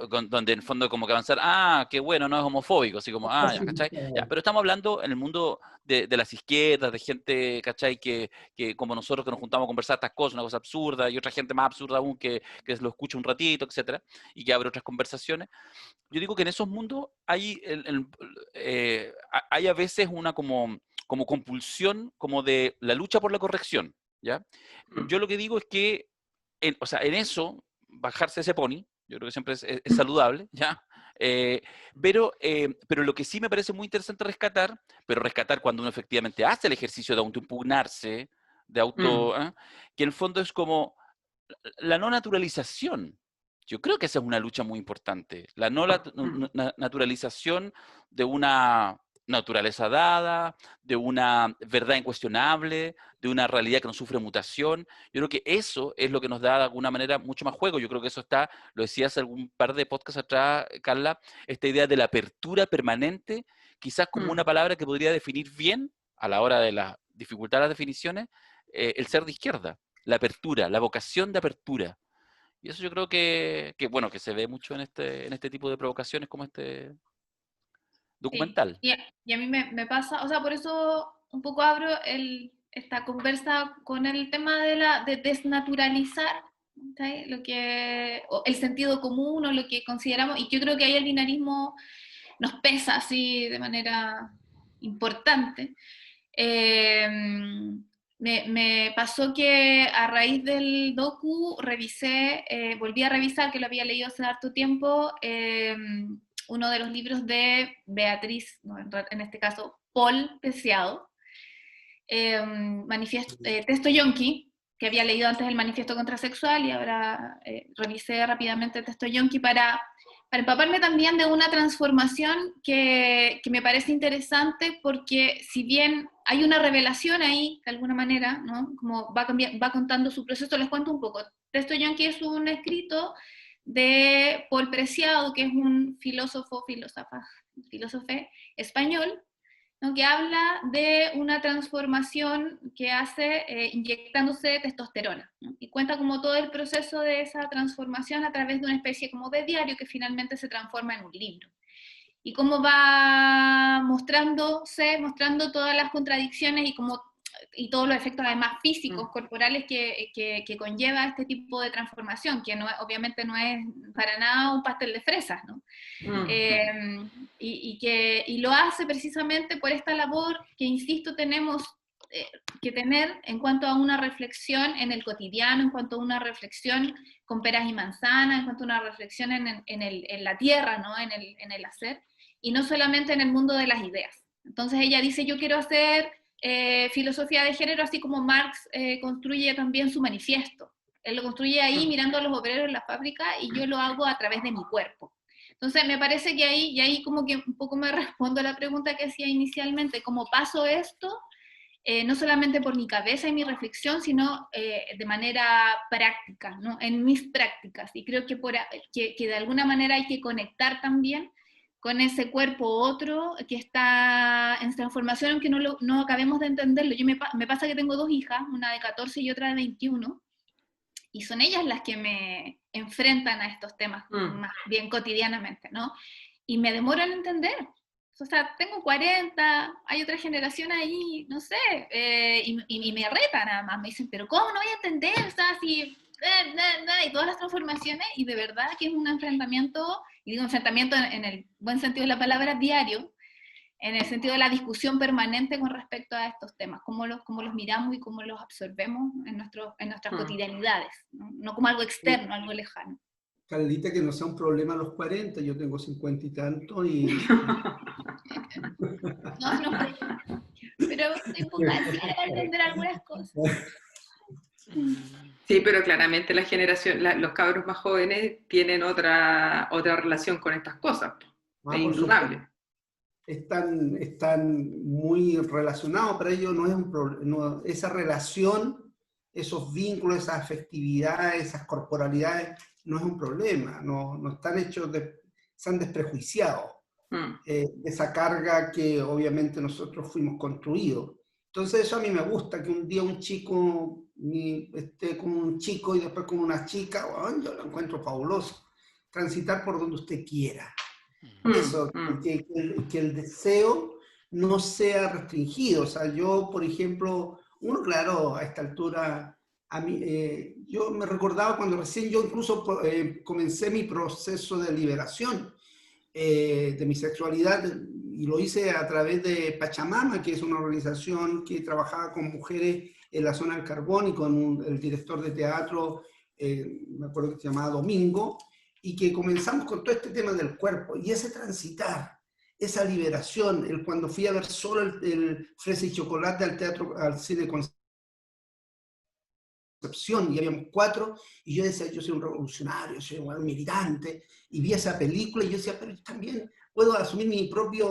donde en el fondo como que avanzar, qué bueno, no es homofóbico, así como, ya, ¿cachai? Ya, pero estamos hablando en el mundo de las izquierdas, de gente, ¿cachai? Que como nosotros que nos juntamos a conversar estas cosas, una cosa absurda, y otra gente más absurda aún que lo escucha un ratito, etcétera, y que abre otras conversaciones. Yo digo que en esos mundos hay a veces una como compulsión, como de la lucha por la corrección, ¿ya? Yo lo que digo es que, o sea, en eso, bajarse ese pony, yo creo que siempre es saludable, ¿ya? Pero lo que sí me parece muy interesante rescatar, pero rescatar cuando uno efectivamente hace el ejercicio de autoimpugnarse, que en el fondo es como la no naturalización. Yo creo que esa es una lucha muy importante, la no naturalización de una naturaleza dada, de una verdad incuestionable, de una realidad que no sufre mutación. Yo creo que eso es lo que nos da de alguna manera mucho más juego. Yo creo que eso está, lo decía hace algún par de podcasts atrás, Carla, esta idea de la apertura permanente, quizás como una palabra que podría definir bien, a la hora de la dificultad de las definiciones, el ser de izquierda, la apertura, la vocación de apertura. Y eso yo creo bueno, que se ve mucho en este tipo de provocaciones como este Sí, documental. y a mí me pasa, o sea, por eso un poco abro esta conversa con el tema de desnaturalizar, ¿sí? O el sentido común o lo que consideramos, y yo creo que ahí el binarismo nos pesa así de manera importante. Eh, me pasó que a raíz del docu volví a revisar, que lo había leído hace harto tiempo, uno de los libros de Beatriz, no, en este caso Paul Preciado, Texto Yonki, que había leído antes el Manifiesto Contrasexual y ahora revisé rápidamente Texto Yonki para empaparme también de una transformación que me parece interesante, porque si bien hay una revelación ahí, de alguna manera, ¿no? Como va contando su proceso, les cuento un poco. Texto Yonki es un escrito de Paul Preciado, que es un filósofo español, ¿no? Que habla de una transformación que hace inyectándose testosterona, ¿no? Y cuenta como todo el proceso de esa transformación a través de una especie como de diario que finalmente se transforma en un libro. Y cómo va mostrando todas las contradicciones y todos los efectos además físicos, corporales que conlleva este tipo de transformación, que obviamente no es para nada un pastel de fresas, ¿no? Y lo hace precisamente por esta labor que, insisto, tenemos que tener en cuanto a una reflexión en el cotidiano, en cuanto a una reflexión con peras y manzanas, en cuanto a una reflexión en la tierra, ¿no? en el hacer, y no solamente en el mundo de las ideas. Entonces ella dice, yo quiero hacer filosofía de género, así como Marx construye también su manifiesto. Él lo construye ahí mirando a los obreros en la fábrica, y yo lo hago a través de mi cuerpo. Entonces me parece que ahí como que un poco me respondo a la pregunta que hacía inicialmente, cómo paso esto, no solamente por mi cabeza y mi reflexión, sino de manera práctica, ¿no? En mis prácticas. Y creo que de alguna manera hay que conectar también con ese cuerpo otro que está en transformación, aunque no acabemos de entenderlo. Me pasa que tengo 2 hijas, una de 14 y otra de 21, y son ellas las que me enfrentan a estos temas más bien cotidianamente, ¿no? Y me demoro en entender. O sea, tengo 40, hay otra generación ahí, no sé, y me retan nada más, me dicen, pero ¿cómo no voy a entender? O sea, si... y todas las transformaciones, y de verdad que es un enfrentamiento, y digo enfrentamiento en el buen sentido de la palabra, diario, en el sentido de la discusión permanente con respecto a estos temas, cómo los miramos y cómo los absorbemos en nuestras cotidianidades, ¿no? Como algo externo, algo lejano. Carlita, que no sea un problema a los 40, yo tengo 50 y tanto y... No, pero tengo capacidad de entender algunas cosas. Sí, pero claramente la generación, los cabros más jóvenes tienen otra relación con estas cosas. Es indudable. Están muy relacionados, para ellos no es un problema, esa relación, esos vínculos, esas afectividades, esas corporalidades, no es un problema, no están hechos se han desprejuiciado esa carga que obviamente nosotros fuimos construidos. Entonces eso a mí me gusta, que un día un chico esté con un chico y después con una chica, bueno, yo lo encuentro fabuloso. Transitar por donde usted quiera. Eso, que el deseo no sea restringido. O sea, yo, por ejemplo, uno, claro, a esta altura, yo me recordaba cuando recién yo incluso comencé mi proceso de liberación de mi sexualidad, y lo hice a través de Pachamama, que es una organización que trabajaba con mujeres en la zona del carbón, y con el director de teatro, me acuerdo que se llamaba Domingo, y que comenzamos con todo este tema del cuerpo, y ese transitar, esa liberación, cuando fui a ver solo el Fresa y Chocolate al cine con Concepción, y habíamos 4, y yo decía, yo soy un revolucionario, soy un militante, y vi esa película, y yo decía, pero también puedo asumir mi propia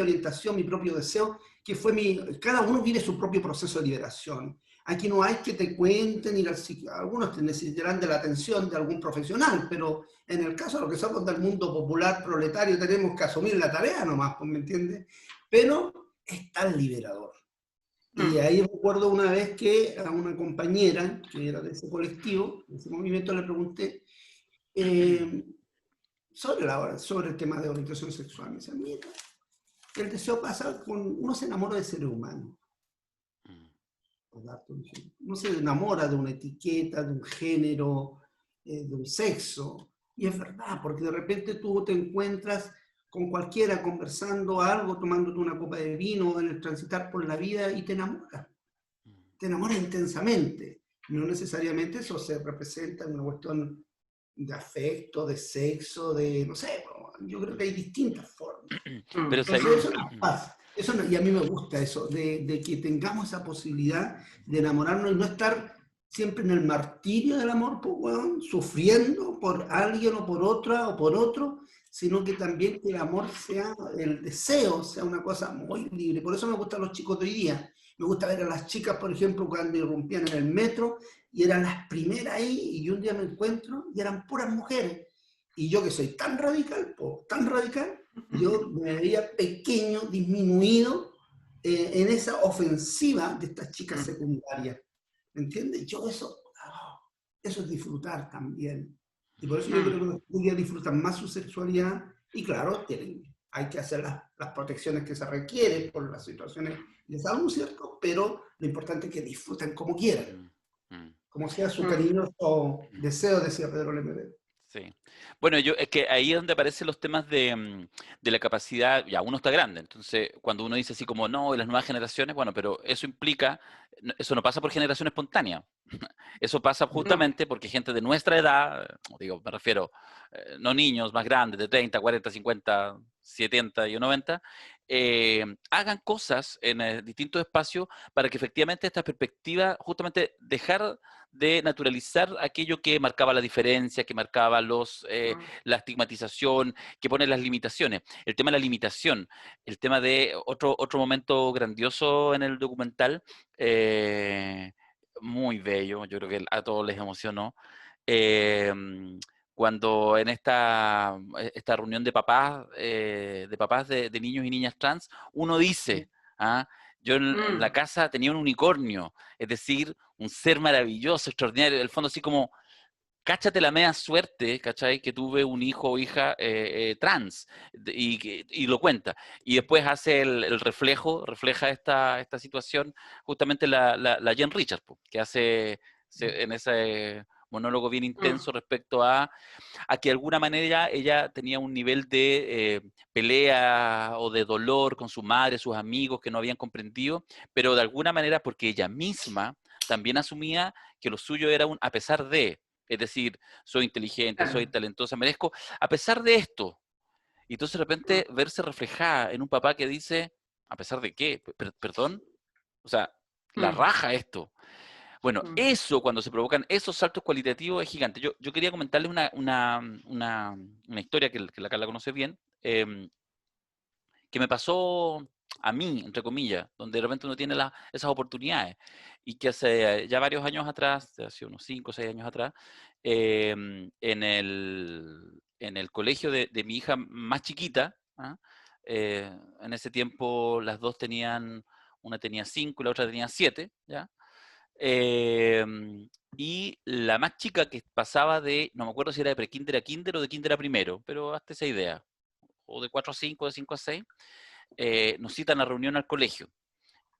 orientación, mi propio deseo, que fue cada uno vive su propio proceso de liberación. Aquí no hay que te cuenten, algunos te necesitarán de la atención de algún profesional, pero en el caso de lo que somos del mundo popular, proletario, tenemos que asumir la tarea nomás, ¿me entiendes? Pero es tan liberador. Y ahí recuerdo una vez que a una compañera, que era de ese colectivo, de ese movimiento, le pregunté sobre el tema de orientación sexual. Me dice, mira, el deseo pasa uno se enamora de ser humano. No se enamora de una etiqueta, de un género, de un sexo. Y es verdad, porque de repente tú te encuentras con cualquiera conversando algo, tomándote una copa de vino, en el transitar por la vida, y te enamoras. Te enamoras intensamente. No necesariamente eso se representa en una cuestión de afecto, de sexo, de, no sé, yo creo que hay distintas formas. Pero Entonces eso nos pasa. Y a mí me gusta eso, de que tengamos esa posibilidad de enamorarnos y no estar siempre en el martirio del amor, pues, bueno, sufriendo por alguien o por otra o por otro, sino que también que el amor sea, el deseo sea una cosa muy libre. Por eso me gustan los chicos de hoy día. Me gusta ver a las chicas, por ejemplo, cuando irrumpían en el metro y eran las primeras ahí, y un día me encuentro y eran puras mujeres. Y yo que soy tan radical, tan radical, yo me veía pequeño, disminuido en esa ofensiva de estas chicas secundarias. ¿Me entiendes? Yo eso es disfrutar también. Y por eso yo creo que los estudiantes disfrutan más su sexualidad y claro, hay que hacer las protecciones que se requieren por las situaciones de salud, ¿cierto? Pero lo importante es que disfruten como quieran, como sea su cariñoso deseo, decía Pedro Lemebel. Sí. Bueno, es que ahí es donde aparecen los temas de la capacidad, ya uno está grande, entonces cuando uno dice así como, no, y las nuevas generaciones, bueno, pero eso implica, eso no pasa por generación espontánea, eso pasa justamente porque gente de nuestra edad, digo, me refiero, no niños más grandes, de 30, 40, 50, 70 y 90, hagan cosas en distintos espacios para que efectivamente esta perspectiva, justamente dejar de naturalizar aquello que marcaba la diferencia, que marcaba la estigmatización, que pone las limitaciones. El tema de la limitación, el tema de otro momento grandioso en el documental, muy bello, yo creo que a todos les emocionó, cuando en esta reunión de papás de niños y niñas trans, uno dice, yo en la casa tenía un unicornio, es decir, un ser maravilloso, extraordinario, del fondo así como, cáchate la media suerte, ¿cachai? Que tuve un hijo o hija trans, y lo cuenta. Y después hace el refleja esta situación, justamente la Jen Richards, que hace en ese monólogo bien intenso respecto a que de alguna manera ella tenía un nivel de pelea o de dolor con su madre, sus amigos que no habían comprendido, pero de alguna manera porque ella misma también asumía que lo suyo era a pesar de, es decir, soy inteligente, soy talentosa, merezco, a pesar de esto. Y entonces de repente verse reflejada en un papá que dice, ¿a pesar de qué? ¿Perdón? O sea, la raja esto. Bueno, eso, cuando se provocan esos saltos cualitativos, es gigante. Yo quería comentarles una historia que la Carla conoce bien, que me pasó a mí, entre comillas, donde de repente uno tiene esas oportunidades, y que hace ya varios años atrás, hace unos 5 o 6 años atrás, en el colegio de mi hija más chiquita, en ese tiempo las dos una tenía 5 y la otra tenía 7, ¿ya? Y la más chica que pasaba no me acuerdo si era de prekinder a kinder o de kinder a primero, pero hasta esa idea, o de 4 a 5, de 5 a 6, nos citan a reunión al colegio.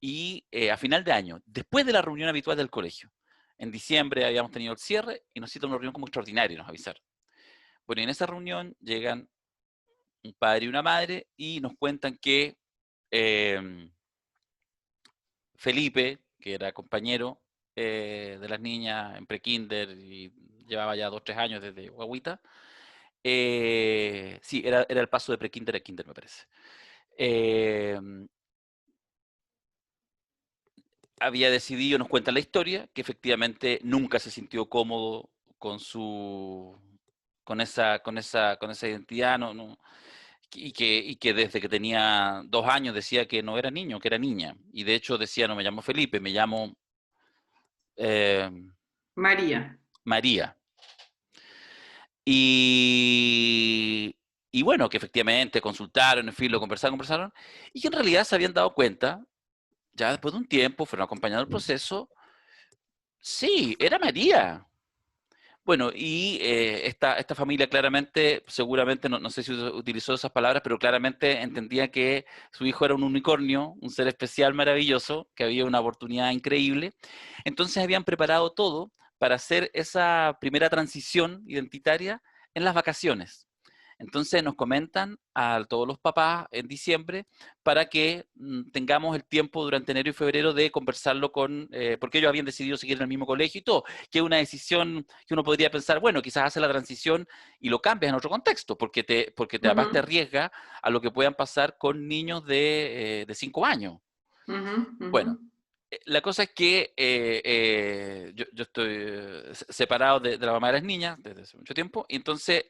Y a final de año, después de la reunión habitual del colegio, en diciembre habíamos tenido el cierre y nos citan a una reunión como extraordinaria, nos avisaron. Bueno, y en esa reunión llegan un padre y una madre y nos cuentan que Felipe, que era compañero de las niñas en prekinder y llevaba ya 2 o 3 años desde guaguita, sí, era el paso de prekinder a kinder, me parece. había decidido, nos cuenta la historia, que efectivamente nunca se sintió cómodo con esa identidad, y que desde que tenía 2 años decía que no era niño, que era niña. Y de hecho decía, no me llamo Felipe, me llamo eh, María. María. Y bueno, que efectivamente consultaron, en fin, lo conversaron, y que en realidad se habían dado cuenta, ya después de un tiempo, fueron acompañando el proceso, sí, era María. Bueno, y esta familia claramente, seguramente, no sé si utilizó esas palabras, pero claramente entendía que su hijo era un unicornio, un ser especial maravilloso, que había una oportunidad increíble. Entonces habían preparado todo para hacer esa primera transición identitaria en las vacaciones. Entonces nos comentan a todos los papás en diciembre para que tengamos el tiempo durante enero y febrero de conversarlo porque ellos habían decidido seguir en el mismo colegio y todo, que es una decisión que uno podría pensar, bueno, quizás hace la transición y lo cambias en otro contexto, porque además te arriesga a lo que puedan pasar con niños de 5 años. Bueno, la cosa es que yo estoy separado de la mamá de las niñas desde hace mucho tiempo, y entonces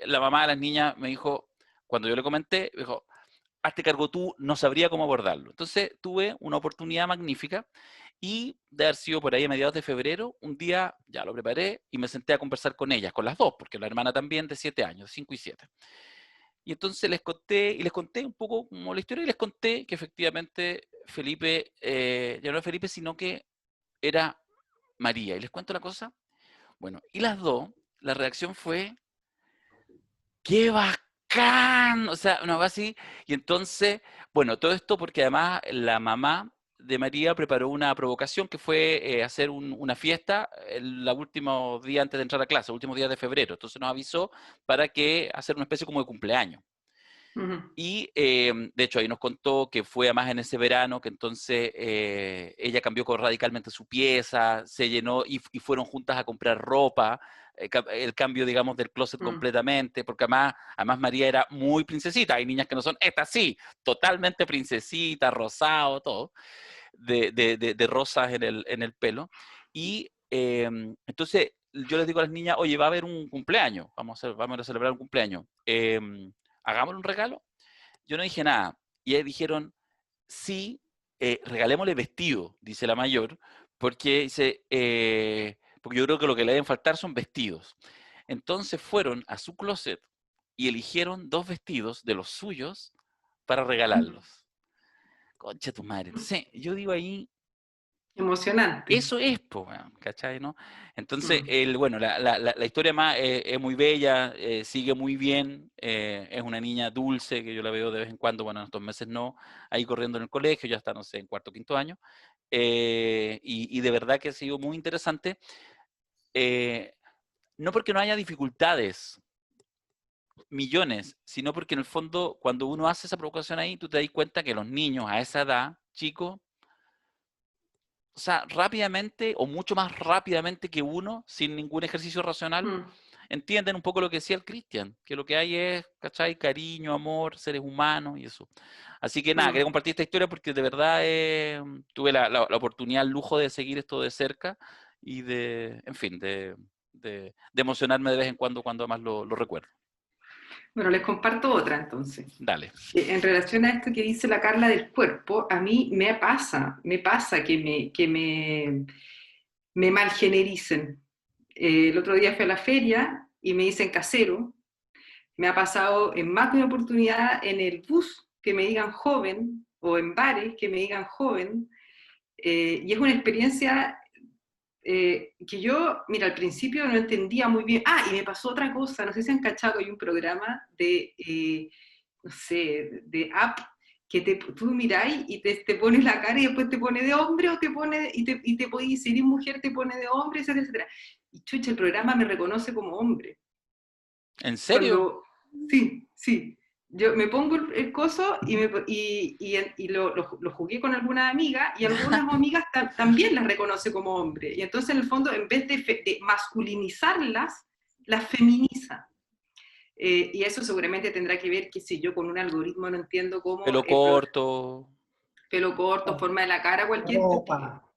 la mamá de las niñas me dijo, cuando yo le comenté, me dijo, hazte cargo tú, no sabría cómo abordarlo. Entonces tuve una oportunidad magnífica, y de haber sido por ahí a mediados de febrero, un día ya lo preparé y me senté a conversar con ellas, con las dos, porque la hermana también de 7 años, 5 y 7. Y entonces les conté un poco como la historia, y les conté que efectivamente Felipe, ya no era Felipe, sino que era María. Y les cuento la cosa. Bueno, y las dos, la reacción fue, ¡qué bacán! O sea, una cosa así. Y entonces, bueno, todo esto porque además la mamá de María preparó una provocación que fue hacer una fiesta el último día antes de entrar a clase, últimos días de febrero. Entonces nos avisó para que hacer una especie como de cumpleaños. Y de hecho ahí nos contó que fue además en ese verano que entonces ella cambió radicalmente su pieza, se llenó y fueron juntas a comprar ropa, el cambio, digamos, del closet completamente, porque además María era muy princesita. Hay niñas que no son, esta sí, totalmente princesita, rosado, todo, de rosas en el pelo. Y entonces yo les digo a las niñas, oye, va a haber un cumpleaños, vamos a celebrar un cumpleaños. Hagámosle un regalo. Yo no dije nada. Y ellos dijeron, sí, regalémosle vestido, dice la mayor, porque porque yo creo que lo que le deben faltar son vestidos. Entonces fueron a su closet y eligieron 2 vestidos de los suyos para regalarlos. Concha tu madre. Entonces, yo digo ahí, Emocionante. eso es, ¿cachai? ¿No? Entonces, bueno, la historia más es muy bella, sigue muy bien, es una niña dulce que yo la veo de vez en cuando, bueno, en estos meses no, ahí corriendo en el colegio, ya está, no sé, en cuarto o quinto año, y de verdad que ha sido muy interesante, no porque no haya dificultades, millones, sino porque en el fondo, cuando uno hace esa provocación ahí, tú te das cuenta que los niños a esa edad, chicos, o sea, rápidamente o mucho más rápidamente que uno, sin ningún ejercicio racional, entienden un poco lo que decía el Cristian, que lo que hay es, ¿cachai? Cariño, amor, seres humanos y eso. Así que nada, quería compartir esta historia porque de verdad tuve la oportunidad, el lujo de seguir esto de cerca y en fin, de emocionarme de vez en cuando además lo recuerdo. Bueno, les comparto otra entonces. Dale. En relación a esto que dice la Carla del cuerpo, a mí me pasa que me malgenericen. El otro día fui a la feria y me dicen casero. Me ha pasado en más de una oportunidad en el bus que me digan joven, o en bares que me digan joven, y es una experiencia que yo, mira, al principio no entendía muy bien. Ah, y me pasó otra cosa, no sé si han cachado, hay un programa no sé, de app que tú miráis y te pones la cara y después te pone de hombre o te pone, y te podéis, si eres mujer te pone de hombre, etcétera, etcétera. Y chucha, el programa me reconoce como hombre. ¿En serio? Sí, sí. Yo me pongo el coso y lo jugué con algunas amigas, y algunas amigas también las reconoce como hombre. Y entonces, en el fondo, en vez de masculinizarlas, las feminiza. Y eso seguramente tendrá que ver, qué sé yo, con un algoritmo, no entiendo cómo. Pelo corto. pelo corto, forma de la cara, cualquier... ropa.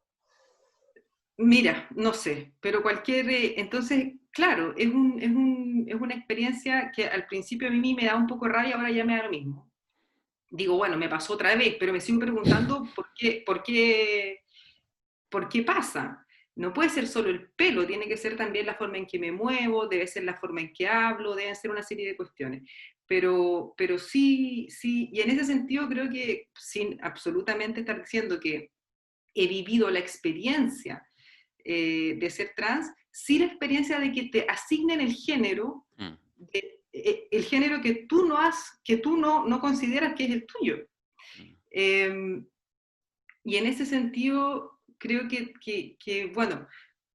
Mira, no sé, pero cualquier... entonces, claro, es una experiencia que al principio a mí me da un poco de rabia, ahora ya me da lo mismo. Digo, bueno, me pasó otra vez, pero me sigo preguntando por qué pasa. No puede ser solo el pelo, tiene que ser también la forma en que me muevo, debe ser la forma en que hablo, deben ser una serie de cuestiones. Pero sí, sí, y en ese sentido creo que sin absolutamente estar diciendo que he vivido la experiencia de ser trans, sí la experiencia de que te asignen el género, el género que tú no consideras que es el tuyo. Y en ese sentido, creo que, bueno,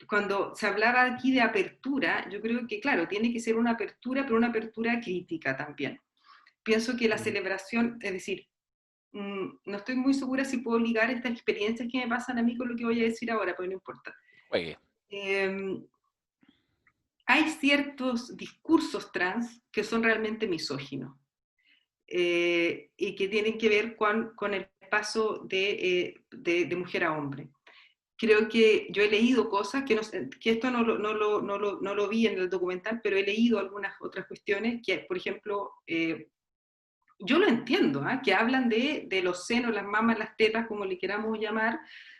cuando se hablaba aquí de apertura, yo creo que, claro, tiene que ser una apertura, pero una apertura crítica también. Pienso que la celebración, es decir, no estoy muy segura si puedo ligar estas experiencias que me pasan a mí con lo que voy a decir ahora, pero no importa. Juegue. Hay ciertos discursos trans que son realmente misóginos y que tienen que ver con el paso de mujer a hombre. Creo que yo he leído cosas, que esto no lo vi en el documental, pero he leído algunas otras cuestiones que, por ejemplo, yo lo entiendo, ¿eh? Que hablan de los senos, las mamas, las tetas, como le queramos llamar,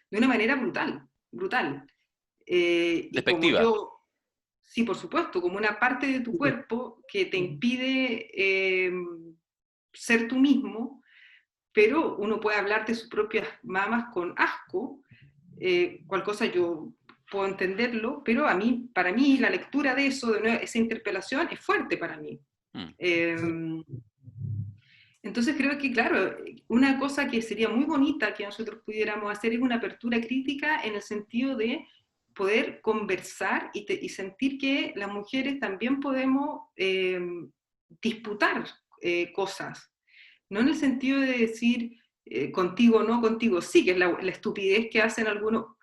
de una manera brutal, brutal. Y como Despectiva. sí, por supuesto, como una parte de tu cuerpo que te impide ser tú mismo, pero uno puede hablar de sus propias mamas con asco, cual cosa yo puedo entenderlo, pero para mí la lectura de eso, de esa interpelación, es fuerte para mí. Entonces creo que, claro, una cosa que sería muy bonita que nosotros pudiéramos hacer es una apertura crítica en el sentido de poder conversar y sentir que las mujeres también podemos disputar cosas, no en el sentido de decir contigo no, contigo sí, que es la estupidez que hacen algunos,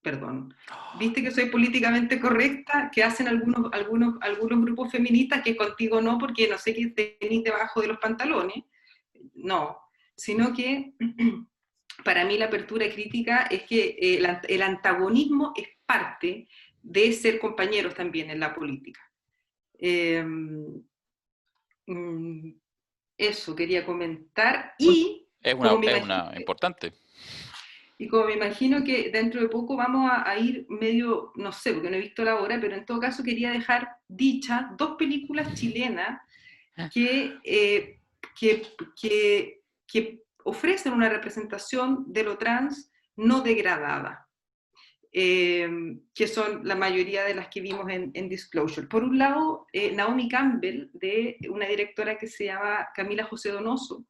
perdón, viste que soy políticamente correcta, que hacen algunos grupos feministas que contigo no, porque no sé qué tenés debajo de los pantalones, no, sino que para mí la apertura crítica es que el antagonismo es parte de ser compañeros también en la política. Eso quería comentar y Es como me una imagino importante. y como me imagino que dentro de poco vamos a ir medio, no sé, porque no he visto la hora, pero en todo caso quería dejar dichas 2 películas chilenas que, que, que ofrecen una representación de lo trans no degradada, que son la mayoría de las que vimos en Disclosure. Por un lado, Naomi Campbell, de una directora que se llama Camila José Donoso,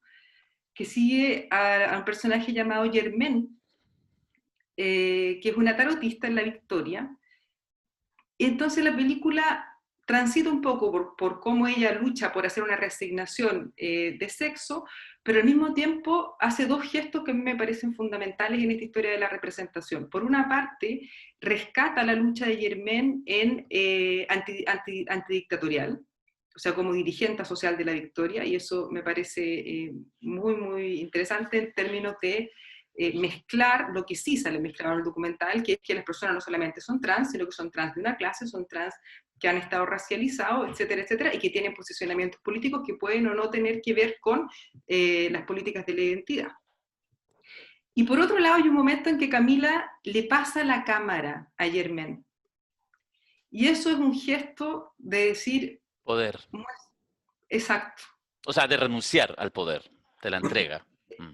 que sigue a un personaje llamado Germaine, que es una tarotista en la Victoria. Y entonces la película transita un poco por cómo ella lucha por hacer una reasignación de sexo, pero al mismo tiempo hace 2 gestos que a mí me parecen fundamentales en esta historia de la representación. Por una parte, rescata la lucha de Germaine en antidictatorial, o sea, como dirigente social de la Victoria, y eso me parece muy, muy interesante en términos de mezclar lo que sí sale mezclado en el documental, que es que las personas no solamente son trans, sino que son trans de una clase, son trans que han estado racializados, etcétera, etcétera, y que tienen posicionamientos políticos que pueden o no tener que ver con las políticas de la identidad. Y por otro lado hay un momento en que Camila le pasa la cámara a Germaine. Y eso es un gesto de decir... Poder. Exacto. O sea, de renunciar al poder, de la entrega.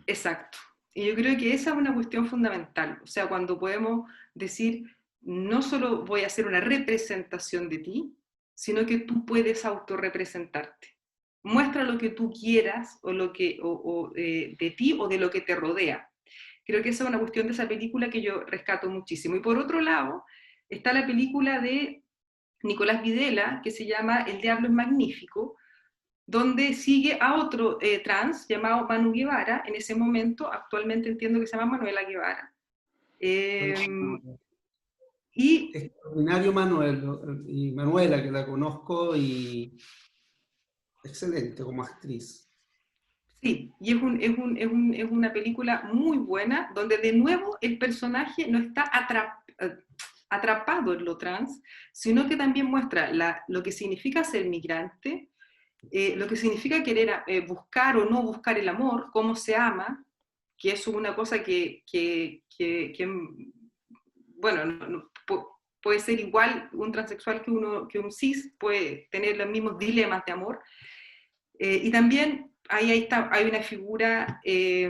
Exacto. Y yo creo que esa es una cuestión fundamental. O sea, cuando podemos decir, no solo voy a hacer una representación de ti, sino que tú puedes autorrepresentarte. Muestra lo que tú quieras o de ti o de lo que te rodea. Creo que esa es una cuestión de esa película que yo rescato muchísimo. Y por otro lado, está la película de Nicolás Videla, que se llama El Diablo es Magnífico, donde sigue a otro trans llamado Manu Guevara, en ese momento, actualmente entiendo que se llama Manuela Guevara. Y extraordinario Manuel, y Manuela, que la conozco, y excelente como actriz. Sí, y es una película muy buena, donde de nuevo el personaje no está atrapado en lo trans, sino que también muestra lo que significa ser migrante, lo que significa querer buscar o no buscar el amor, cómo se ama, que es una cosa bueno, puede ser igual un transexual que un cis, puede tener los mismos dilemas de amor. Y también hay una figura que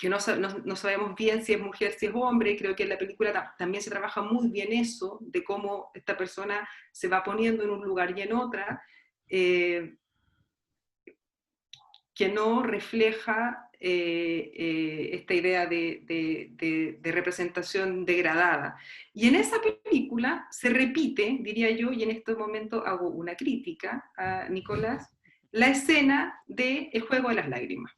no sabemos bien si es mujer, si es hombre. Creo que en la película también se trabaja muy bien eso, de cómo esta persona se va poniendo en un lugar y en otra, que no refleja esta idea de representación degradada. Y en esa película se repite, diría yo, y en este momento hago una crítica a Nicolás, la escena del juego de las lágrimas.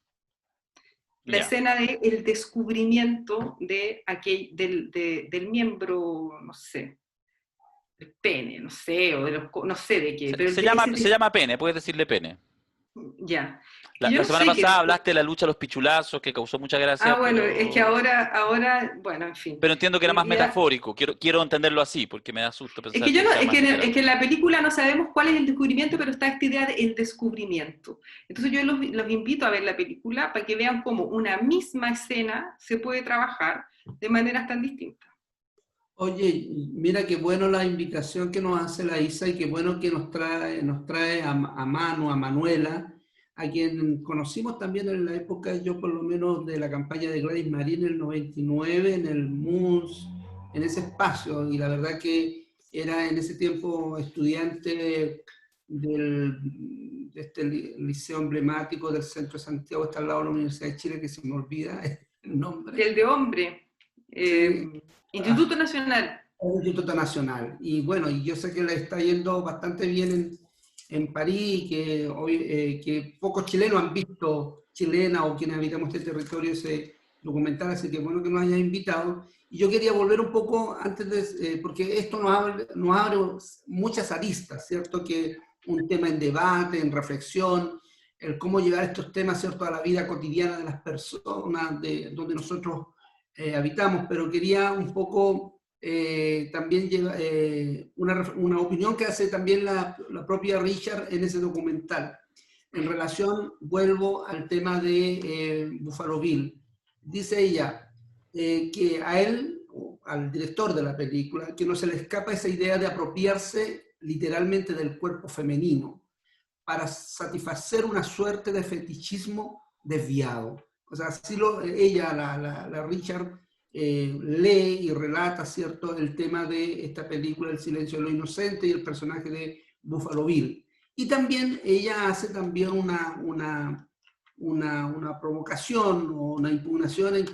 La Ya. escena del descubrimiento del miembro, no sé, del pene, no sé, no sé de qué, pero Se llama pene, puedes decirle pene. ya. La, Que yo la no semana sé pasada hablaste de la lucha a los pichulazos, que causó mucha gracia, bueno, es que ahora, bueno, en fin. pero entiendo que era Hoy más día, metafórico. Quiero entenderlo así, porque me da susto es pensar que que sea más es literal. que en la película no sabemos cuál es el descubrimiento, pero está esta idea del descubrimiento. Entonces yo los invito a ver la película para que vean cómo una misma escena se puede trabajar de maneras tan distintas. Oye, mira qué bueno la invitación que nos hace la Isa y qué bueno que nos trae a Manu, a Manuela, a quien conocimos también en la época, yo por lo menos de la campaña de Gladys Marín en el 99, en el MUS, en ese espacio, y la verdad que era en ese tiempo estudiante de este liceo emblemático del centro de Santiago, está al lado de la Universidad de Chile, que se me olvida el nombre. El de hombre, Sí. Instituto Nacional. El Instituto Nacional. Y bueno, y yo sé que le está yendo bastante bien en París, que, hoy, que pocos chilenos han visto, chilena o quienes habitamos este territorio, ese documental, así que bueno que nos hayas invitado. Y yo quería volver un poco antes de, porque esto nos abre muchas aristas, ¿cierto? Que un tema en debate, en reflexión, el cómo llevar estos temas, ¿cierto?, a la vida cotidiana de las personas, de donde nosotros habitamos, pero quería un poco también lleva, una opinión que hace también la propia Richard en ese documental. En relación, vuelvo al tema de Buffalo Bill. Dice ella que a él, al director de la película, que no se le escapa esa idea de apropiarse literalmente del cuerpo femenino para satisfacer una suerte de fetichismo desviado. O sea, así ella, la Richard, lee y relata, ¿cierto?, el tema de esta película, El silencio de lo inocente, y el personaje de Buffalo Bill. Y también ella hace también una provocación o una impugnación y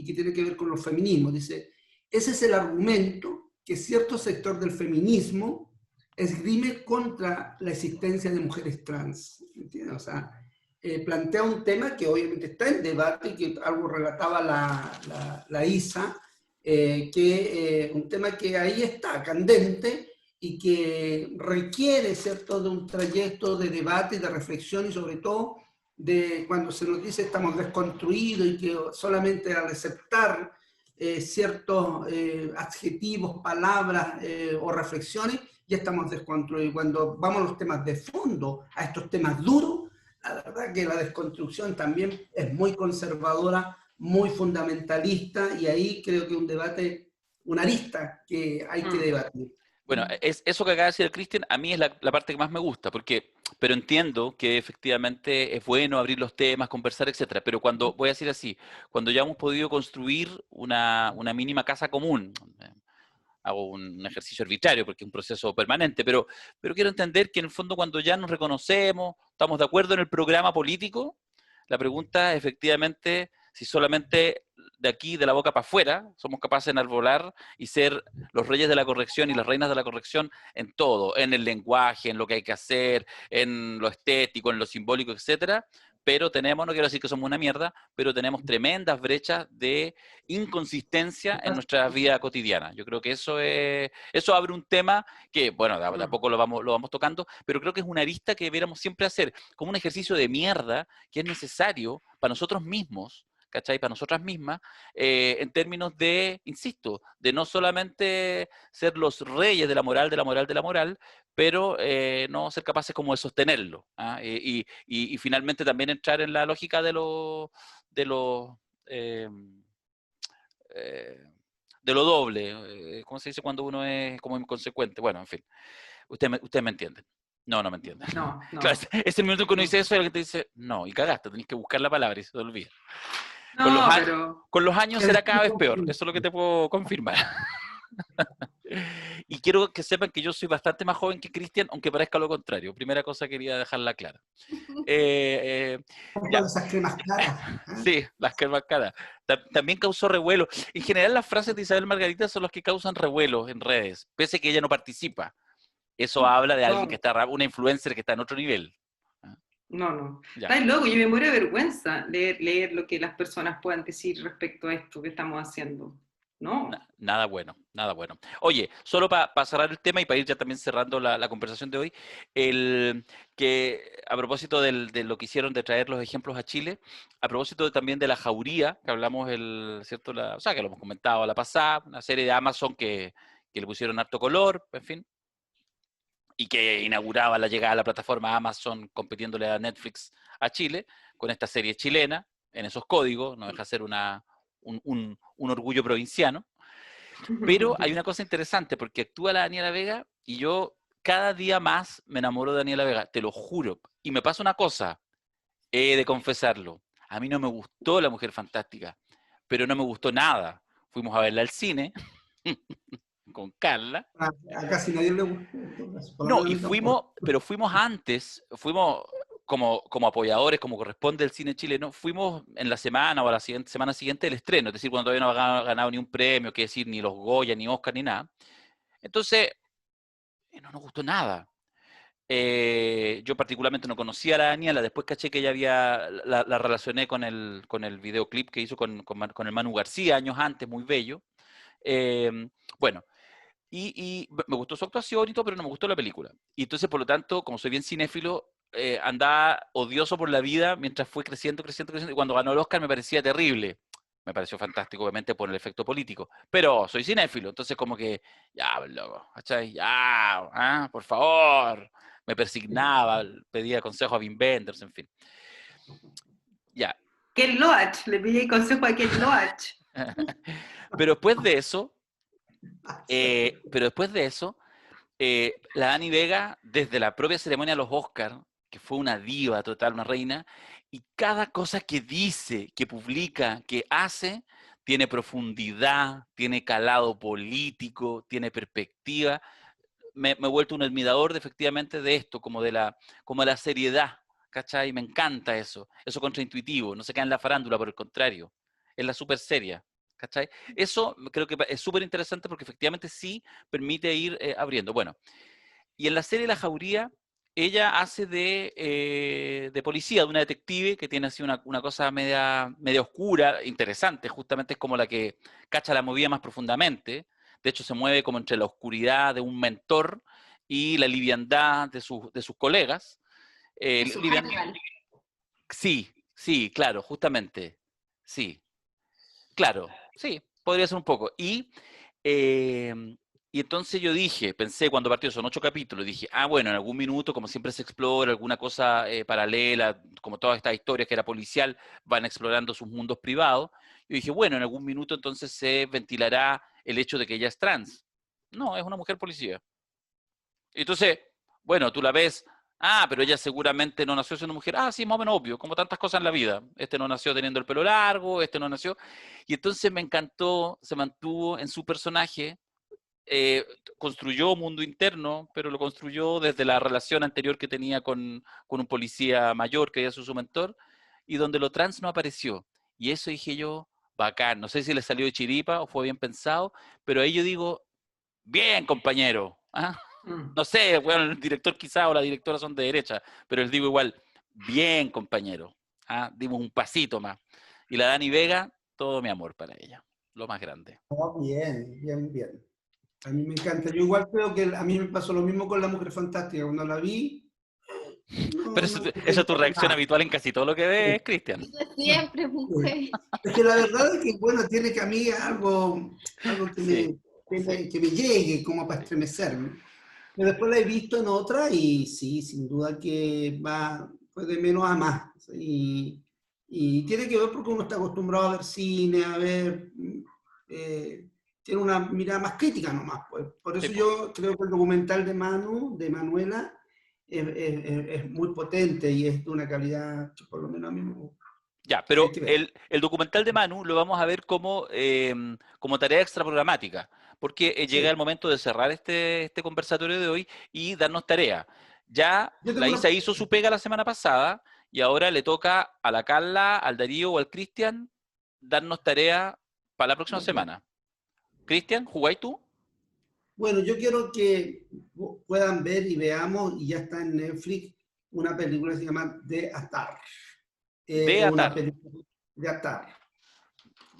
que tiene que ver con los feminismos. Dice, ese es el argumento que cierto sector del feminismo esgrime contra la existencia de mujeres trans. ¿Entiendes? O sea, plantea un tema que obviamente está en debate y que algo relataba la Isa, un tema que ahí está, candente, y que requiere, ¿cierto?, de un trayecto de debate y de reflexión, y sobre todo de cuando se nos dice estamos desconstruidos y que solamente al aceptar ciertos adjetivos, palabras o reflexiones, ya estamos desconstruidos. Cuando vamos a los temas de fondo, a estos temas duros, la verdad que la desconstrucción también es muy conservadora, muy fundamentalista, y ahí creo que un debate, una arista que hay que debatir. Bueno, eso que acaba de decir el Cristian, a mí es la parte que más me gusta, pero entiendo que efectivamente es bueno abrir los temas, conversar, etcétera. Pero cuando, voy a decir así, cuando ya hemos podido construir una mínima casa común, hago un ejercicio arbitrario porque es un proceso permanente, pero quiero entender que en el fondo cuando ya nos reconocemos, estamos de acuerdo en el programa político, la pregunta es efectivamente si solamente de aquí, de la boca para afuera, somos capaces de enarbolar y ser los reyes de la corrección y las reinas de la corrección en todo, en el lenguaje, en lo que hay que hacer, en lo estético, en lo simbólico, etcétera, pero tenemos, no quiero decir que somos una mierda, pero tenemos tremendas brechas de inconsistencia en nuestra vida cotidiana. Yo creo que eso abre un tema que, bueno, de a poco lo vamos tocando, pero creo que es una arista que debiéramos siempre hacer como un ejercicio de mierda que es necesario para nosotros mismos, ¿cachai? Para nosotras mismas, en términos de, insisto, de no solamente ser los reyes de la moral, de la moral, de la moral, pero no ser capaces como de sostenerlo. ¿Ah? Y finalmente también entrar en la lógica eh, eh, de lo doble. ¿Cómo se dice cuando uno es como inconsecuente? Bueno, en fin, ustedes me entienden. No me entienden. No, no. Claro, es el minuto que uno dice eso y alguien te dice, no, y cagaste, tenés que buscar la palabra y se te olvida. No, pero... Con los años será cada vez peor, eso es lo que te puedo confirmar. Y quiero que sepan que yo soy bastante más joven que Cristian, aunque parezca lo contrario. Primera cosa quería dejarla clara. Ya. Esas cremas caras. Sí, las cremas caras. También causó revuelo. En general las frases de Isabel Margarita son las que causan revuelo en redes, pese a que ella no participa. Eso habla de alguien que está, una influencer que está en otro nivel. No. Ya. Estás loco, yo me muero de vergüenza leer lo que las personas puedan decir respecto a esto que estamos haciendo. No. Nada bueno, nada bueno. Oye, solo para cerrar el tema y para ir ya también cerrando la conversación de hoy, que a propósito de lo que hicieron de traer los ejemplos a Chile, a propósito también de La Jauría, que hablamos, ¿cierto? O sea, que lo hemos comentado la pasada, una serie de Amazon que le pusieron harto color, en fin, y que inauguraba la llegada a la plataforma Amazon compitiéndole a Netflix a Chile, con esta serie chilena, en esos códigos, no deja de ser un orgullo provinciano. Pero hay una cosa interesante, porque actúa la Daniela Vega y yo cada día más me enamoro de Daniela Vega, te lo juro. Y me pasa una cosa, he de confesarlo, a mí no me gustó La Mujer Fantástica, pero no me gustó nada. Fuimos a verla al cine con Carla. A casi nadie le gustó. No, pero fuimos antes, fuimos como apoyadores, como corresponde el cine chileno, fuimos en la semana o a la semana siguiente del estreno, es decir, cuando todavía no había ganado ni un premio, que decir, ni los Goya, ni Oscar, ni nada. Entonces, no nos gustó nada. Yo particularmente no conocía a la Daniela, después caché que ella la relacioné con el videoclip que hizo con el Manu García años antes, muy bello. Bueno, y me gustó su actuación y todo, pero no me gustó la película. Y entonces, por lo tanto, como soy bien cinéfilo, andaba odioso por la vida mientras fue creciendo, y cuando ganó el Oscar me parecía terrible. Me pareció fantástico, obviamente, por el efecto político. Pero soy cinéfilo, entonces como que, ya, loco, ¿cachai? Ya, por favor. Me persignaba, pedía consejo a Wim Wenders, en fin. Ya. Ken Loach, le pedí consejo a Ken Loach. Pero después de eso, la Dani Vega, desde la propia ceremonia de los Oscars, que fue una diva total, una reina, y cada cosa que dice, que publica, que hace, tiene profundidad, tiene calado político, tiene perspectiva. Me he vuelto un admirador efectivamente de esto, como de la seriedad, ¿cachai? Me encanta eso contraintuitivo, no se queda en la farándula, por el contrario, es la súper seria. ¿Cachai? Eso creo que es súper interesante porque efectivamente sí permite ir abriendo. Bueno, y en la serie La Jauría, ella hace de policía, de una detective que tiene así una cosa media oscura, interesante, justamente es como la que cacha la movida más profundamente. De hecho, se mueve como entre la oscuridad de un mentor y la liviandad de sus colegas. Sí, claro, justamente. Sí. Claro, sí, podría ser un poco. Y entonces yo pensé cuando partió, son 8 capítulos, dije, bueno, en algún minuto, como siempre se explora alguna cosa paralela, como todas estas historias que era policial, van explorando sus mundos privados. Yo dije, bueno, en algún minuto entonces se ventilará el hecho de que ella es trans. No, es una mujer policía. Entonces, bueno, tú la ves, pero ella seguramente no nació siendo mujer. Sí, más o menos obvio, como tantas cosas en la vida. Este no nació teniendo el pelo largo, este no nació. Y entonces me encantó, se mantuvo en su personaje, construyó mundo interno, pero lo construyó desde la relación anterior que tenía con un policía mayor que era su mentor, y donde lo trans no apareció. Y eso dije yo, bacán. No sé si le salió de chiripa o fue bien pensado, pero ahí yo digo, bien, compañero. No sé, bueno, el director quizá o la directora son de derecha, pero les digo igual, bien, compañero. Dimos un pasito más. Y la Dani Vega, todo mi amor para ella, lo más grande. Oh, bien, bien, bien. A mí me encanta. Yo igual creo que a mí me pasó lo mismo con La Mujer Fantástica. Cuando la vi, Pero no, eso, no me esa es tu quedó reacción nada. habitual en casi todo lo que ves, Cristian. Yo siempre, mujer. Es que la verdad es que, bueno, tiene que a mí algo que Sí, que me llegue como para estremecerme. Pero después la he visto en otra y sí, sin duda que va pues, de menos a más. Y tiene que ver porque uno está acostumbrado a ver cine, a ver... tiene una mirada más crítica nomás. Pues. Por eso sí, po. yo creo que el documental de Manuela, es muy potente y es de una calidad que por lo menos a mí me gusta. Ya, Hay pero que ver. el documental de Manu lo vamos a ver como tarea extra programática, porque llega Sí. el momento de cerrar este conversatorio de hoy y darnos tarea. Ya Yo tengo la una... Isa hizo su pega la semana pasada y ahora le toca a la Carla, al Darío o al Cristian darnos tarea para la próxima semana. Cristian, ¿jugáis tú? Bueno, yo quiero que puedan ver y veamos, y ya está en Netflix, una película que se llama The Atar. De Es una atar. película de Atar.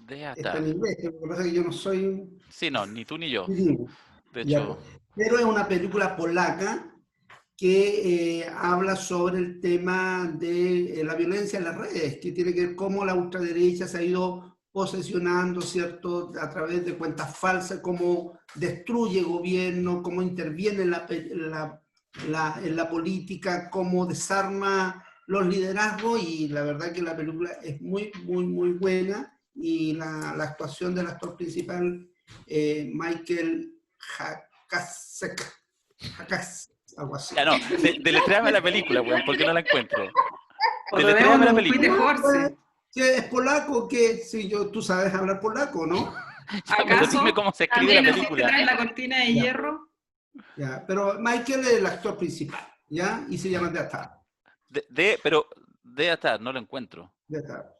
De Está en atar. inglés, lo que pasa es que yo no soy un Sí, no, ni tú ni yo. bilingüe. De Ya, hecho, pues. Pero es una película polaca que habla sobre el tema de la violencia en las redes, que tiene que ver cómo la ultraderecha se ha ido posesionando, ¿cierto?, a través de cuentas falsas, cómo destruye gobierno, cómo interviene en la política, cómo desarma los liderazgos, y la verdad que la película es muy, muy, muy buena, y la actuación del actor principal, Michael Hakasek, algo así. ya no, deletréame la película, weón, porque no la encuentro. O Deletréame la tomémonos un quiz de película. Jorge. ¿Qué es polaco? ¿Qué? Si tú sabes hablar polaco, ¿no? Ya, pero dime ¿Acaso cómo se escribe la también así película. tras la cortina de Ya, hierro? ya. Pero Michael es el actor principal, ¿ya? Y se llama Atar. Pero de atar, no lo encuentro. Atar.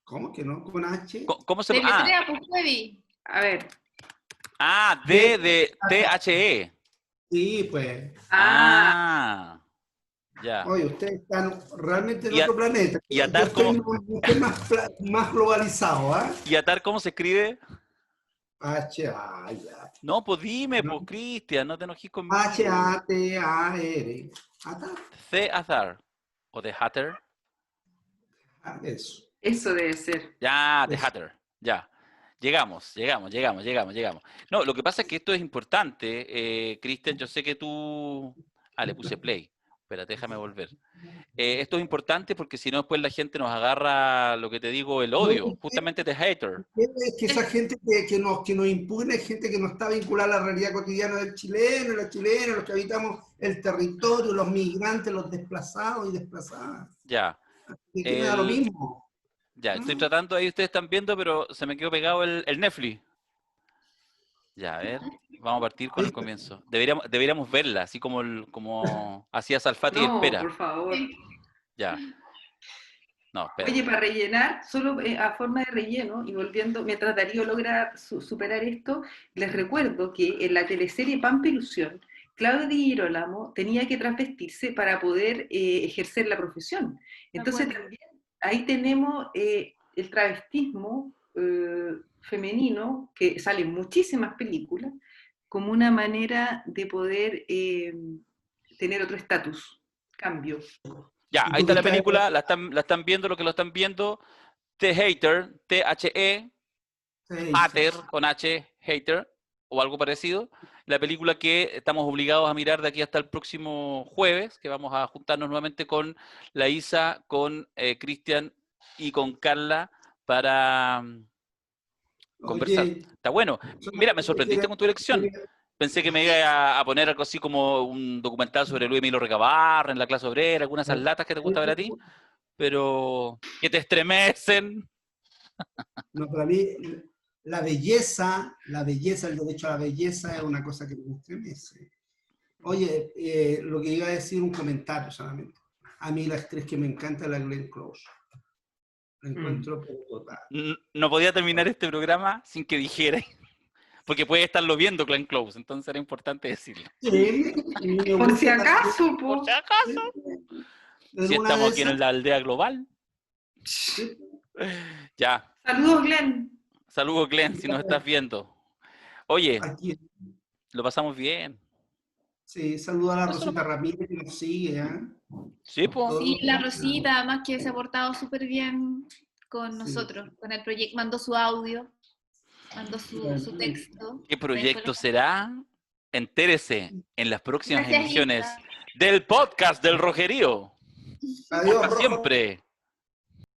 ¿Cómo que no? ¿Con H? ¿Cómo se Deletrea, pues, Freddy. A ver. D De de Atar. THE. Sí, pues. Ah, Ya. Oye, ustedes están realmente en Y, otro planeta. y Yo atar estoy, cómo, más globalizado, ¿ah? y atar cómo se escribe. H, A, ya. No, pues dime, ¿No? pues Cristian, no te enojes conmigo. H-A-T-A-R. Atar. C Azar. O The Hatter. Ah, eso. eso debe ser. Ya, The Eso. Hatter. Ya. Llegamos. No, lo que pasa es que esto es importante, Cristian. Yo sé que tú. Le puse play. Espérate, déjame volver. Esto es importante porque si no, después la gente nos agarra, lo que te digo, el No, odio. Justamente The Hater. es que esa gente que nos impugna es gente que no está vinculada a la realidad cotidiana del chileno, la chilena, los que habitamos el territorio, los migrantes, los desplazados y desplazadas. Ya. Y aquí me da lo mismo. Ya, estoy tratando, ahí ustedes están viendo, pero se me quedó pegado el Netflix. Ya, a ver, vamos a partir con el comienzo. Deberíamos verla, así como hacía Salfati y No, Espera. por favor. Ya. No, espera. Oye, para rellenar, solo a forma de relleno, y volviendo, mientras Darío logra superar esto, les recuerdo que en la teleserie Pampa Ilusión, Claudia Di Girolamo tenía que transvestirse para poder ejercer la profesión. Entonces también ahí tenemos el travestismo femenino, que sale en muchísimas películas, como una manera de poder tener otro estatus, cambio. Ya, Y ahí tú está que la estás... película, la están viendo, lo que lo están viendo. The Hater, T-H-E, Hater con H, Hater, o algo parecido. La película que estamos obligados a mirar de aquí hasta el próximo jueves, que vamos a juntarnos nuevamente con la Isa, con Cristian y con Carla para conversar. Oye, Está bueno. Mira, me sorprendiste con tu elección. quería- Pensé que me iba a poner algo así como un documental sobre Luis Emilio Recabarren en la clase obrera, algunas de esas latas que te gusta ver a ti, pero que te estremecen. No, para mí la belleza, el derecho a la belleza es una cosa que me estremece. Oye, lo que iba a decir, un comentario solamente. A mí la actriz que me encanta es la Glenn Close. La encuentro pero total. No podía terminar este programa sin que dijera, porque puede estarlo viendo Glenn Close, entonces era importante decirlo. Sí, me Por si gusta acaso, Por po. si acaso. en Si una estamos de aquí esas, en la aldea global. Ya. Saludos, Glenn. Saludos, Glenn, si nos estás viendo. Oye, Aquí. lo pasamos bien. Sí, saluda a la Eso Rosita nomás. Ramírez que nos sigue, ¿eh? Sí, pues. Todo- Sí, la Rosita, además que se ha portado súper bien con Sí. nosotros, con el proyecto, mandó su audio, mandó su texto. ¿Qué Después proyecto será? Entérese en las próximas Gracias, emisiones Isa. del podcast del Rogerío. Adiós, Hasta Rojo. siempre.